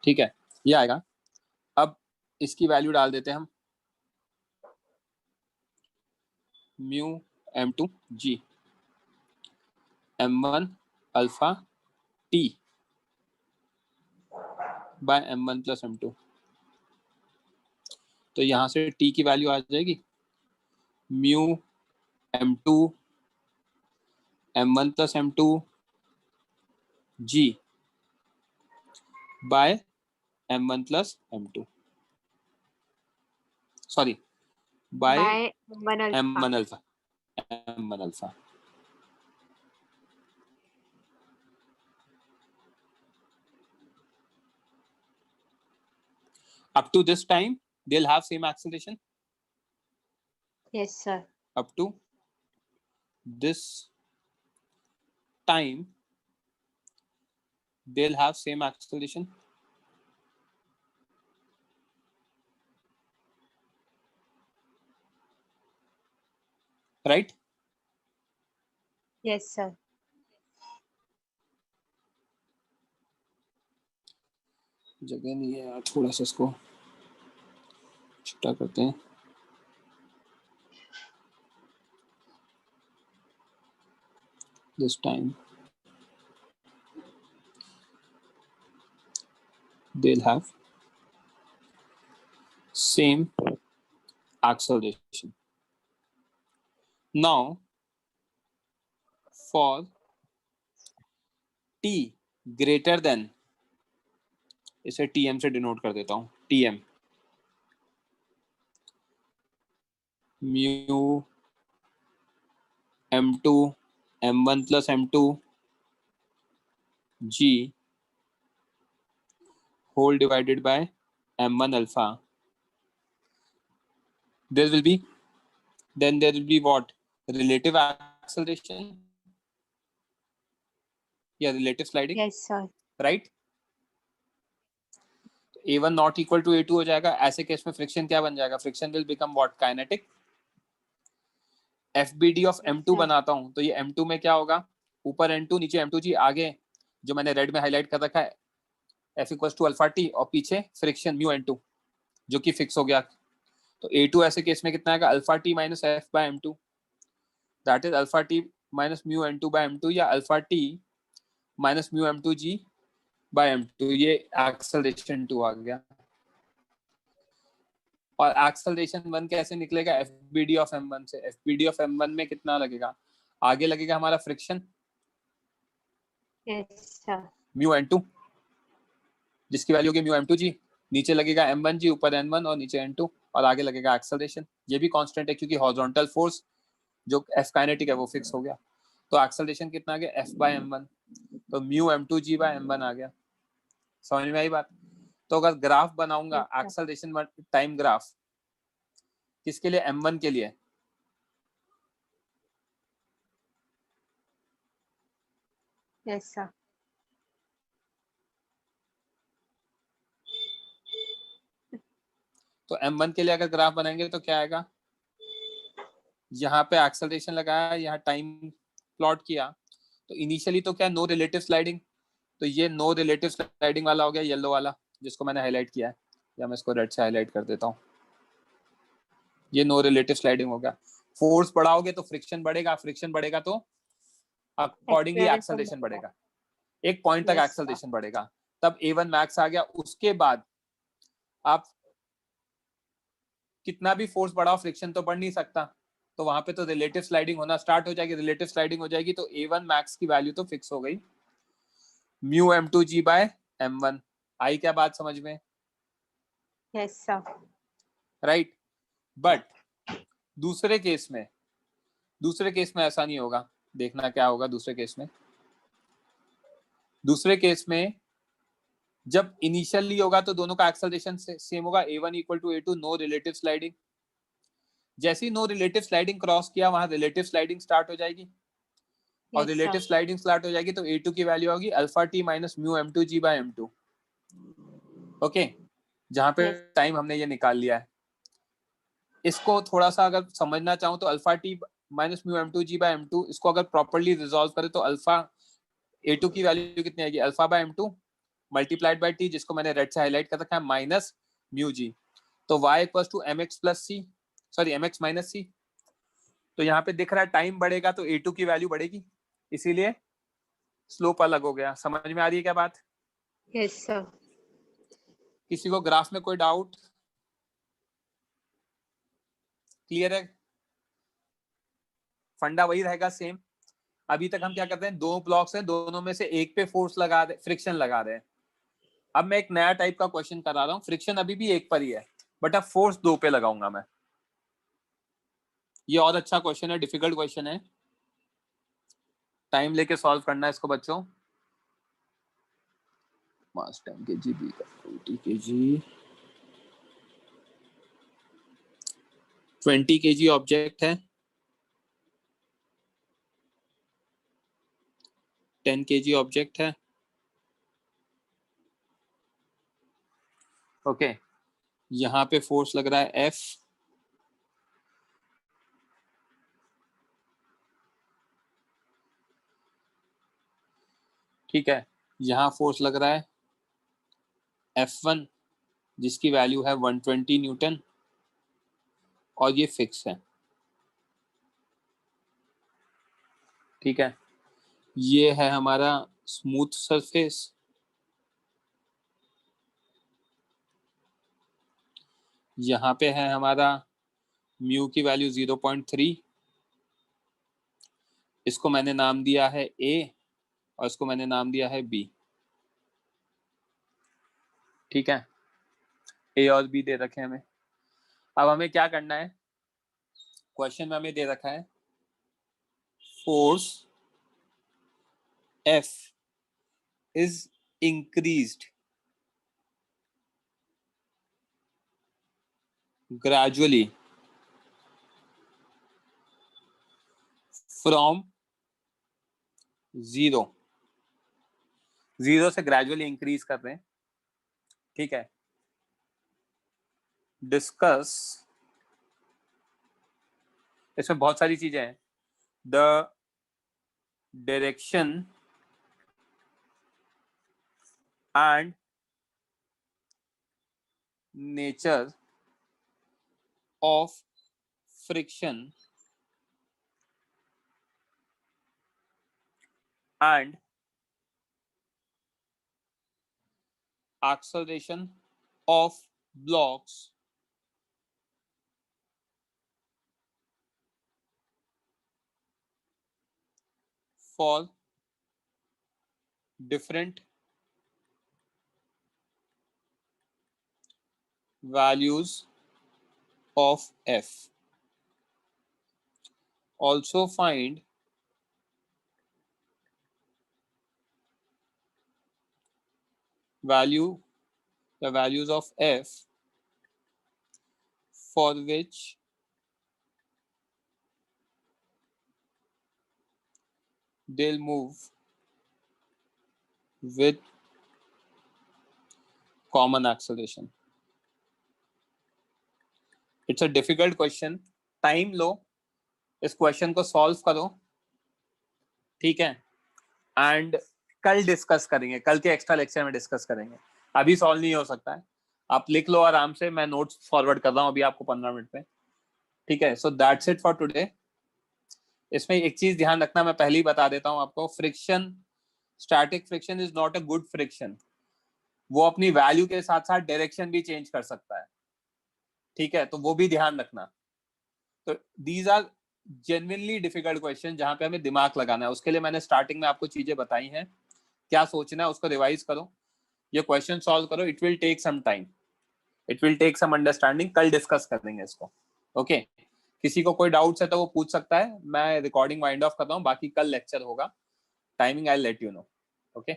ठीक है, ये आएगा. अब इसकी वैल्यू डाल देते हैं हम, mu m2 g m1 alpha t by m1 plus m2. तो यहाँ से t की वैल्यू आ जाएगी mu m2 m1 plus m2 g by m1 plus m2, sorry by m1 alpha. Up to this time they'll have same acceleration. Yes, sir. Up to this time they'll have same acceleration. Right? Yes, sir. जगह नहीं है यार, थोड़ा सा इसको छोटा करते हैं. This time they'll have same acceleration. Now for t greater than, इसे tm से डिनोट कर देता हूँ, tm mu m2 m1 plus m2 g whole divided by m1 alpha. There will be what? Relative acceleration. Yeah, relative sliding. Yes, sir. Right? A1 not equal to A2 हो जाएगा. ऐसे case में friction क्या बन जाएगा? Friction will become what? Kinetic. FBD of M2 बनाता हूँ तो ये M2 में क्या होगा? ऊपर N2 नीचे M2G, आगे जो मैंने रेड में हाईलाइट कर रखा है F equals to alpha t और पीछे फ्रिक्शन म्यू N2 जो कि फिक्स हो गया. तो A2 ऐसे केस में कितना आएगा? Alpha t minus F by M2, that is alpha t minus mu N2 by M2 या alpha t minus mu M2G by M2. ये एक्सेलरेशन 2 आ गया. और एक्सेलरेशन 1 कैसे निकलेगा? FBD ऑफ M1 से. FBD ऑफ M1 में कितना लगेगा? आगे लगेगा हमारा फ्रिक्शन म्यू N2 जिसकी वैल्यू होगी म्यू M2G, नीचे लगेगा M1G, ऊपर N1 और नीचे N2 और आगे लगेगा एक्सेलरेशन. ये भी कांस्टेंट है क्योंकि हॉरिजॉन्टल फोर्स जो F काइनेटिक है वो फिक्स हो गया. तो एक्सेलरेशन कितना आ गया? F by M1. तो म्यू M2G बाय M1 आ गया. समझ में आई बात? तो अगर ग्राफ बनाऊंगा एक्सेलरेशन टाइम ग्राफ किसके लिए? M1 के लिए. Yes, sir. तो M1 के लिए अगर ग्राफ बनाएंगे तो क्या आएगा? यहाँ पे एक्सेलरेशन लगाया, यहाँ टाइम प्लॉट किया, तो इनिशियली तो क्या नो रिलेटिव स्लाइडिंग, तो ये नो रिलेटिव स्लाइडिंग वाला हो गया येलो वाला जिसको मैंने हाईलाइट किया है, या मैं इसको रेड से हाईलाइट कर देता हूँ. ये नो रिलेटिव स्लाइडिंग हो गया. फोर्स बढ़ाओगे तो फ्रिक्शन बढ़ेगा, फ्रिक्शन बढ़ेगा तो अकॉर्डिंगली एक्सेलरेशन बढ़ेगा. एक पॉइंट तक एक्सेलरेशन बढ़ेगा, तब A1 मैक्स आ गया. उसके बाद आप कितना भी फोर्स बढ़ाओ फ्रिक्शन तो बढ़ नहीं सकता, तो वहां पे तो रिलेटिव स्लाइडिंग होना स्टार्ट हो जाएगी. रिलेटिव स्लाइडिंग हो जाएगी तो A1 मैक्स की वैल्यू तो फिक्स हो गई म्यू M2G बाय M1. आई क्या बात समझ में? Yes, sir. राइट। बट दूसरे केस में ऐसा नहीं होगा। देखना क्या होगा दूसरे केस में। दूसरे केस में जब इनिशियली होगा तो दोनों का एक्सेलरेशन सेम होगा, a1 equal to a2, no relative sliding. जैसे ही नो रिलेटिव स्लाइडिंग क्रॉस किया वहां रिलेटिव स्लाइडिंग स्टार्ट हो जाएगी, और रिलेटिव स्लाइडिंग स्टार्ट हो जाएगी तो a2 की वैल्यू होगी alpha t minus mu m2g by m2। Okay, जहां पे टाइम हमने ये निकाल लिया है। इसको थोड़ा सा अगर समझना चाहूँ तो alpha t minus mu m2g by m2, इसको अगर प्रॉपर्ली रिजॉल्व करें तो अल्फा a2 की वैल्यू कितनी आएगी, alpha by m2 multiplied by T, जिसको मैंने रेड से हाईलाइट कर रखा है, माइनस म्यू जी। तो y equals to mx plus c, sorry mx minus c. तो यहाँ पे दिख रहा है टाइम बढ़ेगा तो a2 की वैल्यू बढ़ेगी, इसीलिए स्लोप अलग हो गया। समझ में आ रही है क्या बात? Yes, sir. किसी को ग्राफ में कोई डाउट? क्लियर है? फंडा वही रहेगा सेम। अभी तक हम क्या करते हैं, दो ब्लॉक्स हैं, दोनों में से एक पे फोर्स लगा रहे, फ्रिक्शन लगा रहे हैं। अब मैं एक नया टाइप का क्वेश्चन करा रहा हूँ, फ्रिक्शन अभी भी एक पर ही है बट अब फोर्स दो पे लगाऊंगा मैं। ये और अच्छा क्वेश्चन है, डिफिकल्ट क्वेश्चन है, टाइम लेके सॉल्व करना है इसको बच्चों। मास 10 kg b का 20 kg 20 kg ऑब्जेक्ट है, 10 kg ऑब्जेक्ट है। ओके, यहाँ पे फोर्स लग रहा है F, ठीक है। यहाँ फोर्स लग रहा है F1 जिसकी वैल्यू है 120 न्यूटन और ये फिक्स है, ठीक है। ये है हमारा स्मूथ सरफेस, यहाँ पे है हमारा म्यू की वैल्यू 0.3, इसको मैंने नाम दिया है A और इसको मैंने नाम दिया है B, ठीक है। A और B दे रखे हैं हमें। अब हमें क्या करना है, क्वेश्चन में हमें दे रखा है force F is increased gradually from 0 से ग्रेजुअली इंक्रीज कर रहे हैं, ठीक है। डिस्कस, इसमें बहुत सारी चीजें हैं। The direction and nature of friction and acceleration of blocks for different values of F. Also find the values of F for which they'll move with common acceleration. It's a difficult question. Time लो, इस question को solve करो, ठीक है। And कल discuss करेंगे, कल के एक्स्ट्रा लेक्चर में डिस्कस करेंगे, अभी सॉल्व नहीं हो सकता है। आप लिख लो आराम से, मैं नोट्स फॉरवर्ड कर रहा हूँ अभी आपको 15 मिनट में, ठीक है। So that's it for today. इसमें एक चीज ध्यान रखना, मैं पहले ही बता देता हूँ आपको, friction, static friction is not a good friction. वो अपनी वैल्यू के साथ साथ डायरेक्शन भी चेंज कर सकता है, ठीक है, तो वो भी ध्यान रखना। तो these are genuinely difficult question जहां पे हमें दिमाग लगाना है। उसके लिए मैंने स्टार्टिंग में आपको चीजें बताई हैं, क्या सोचना है उसको रिवाइज करो, ये क्वेश्चन सॉल्व करो। It will take some time, it will take some understanding, कल डिस्कस कर देंगे इसको। ओके किसी को कोई डाउट्स है तो वो पूछ सकता है। मैं रिकॉर्डिंग वाइंड ऑफ करता हूँ, बाकी कल लेक्चर होगा, timing I let you know. Okay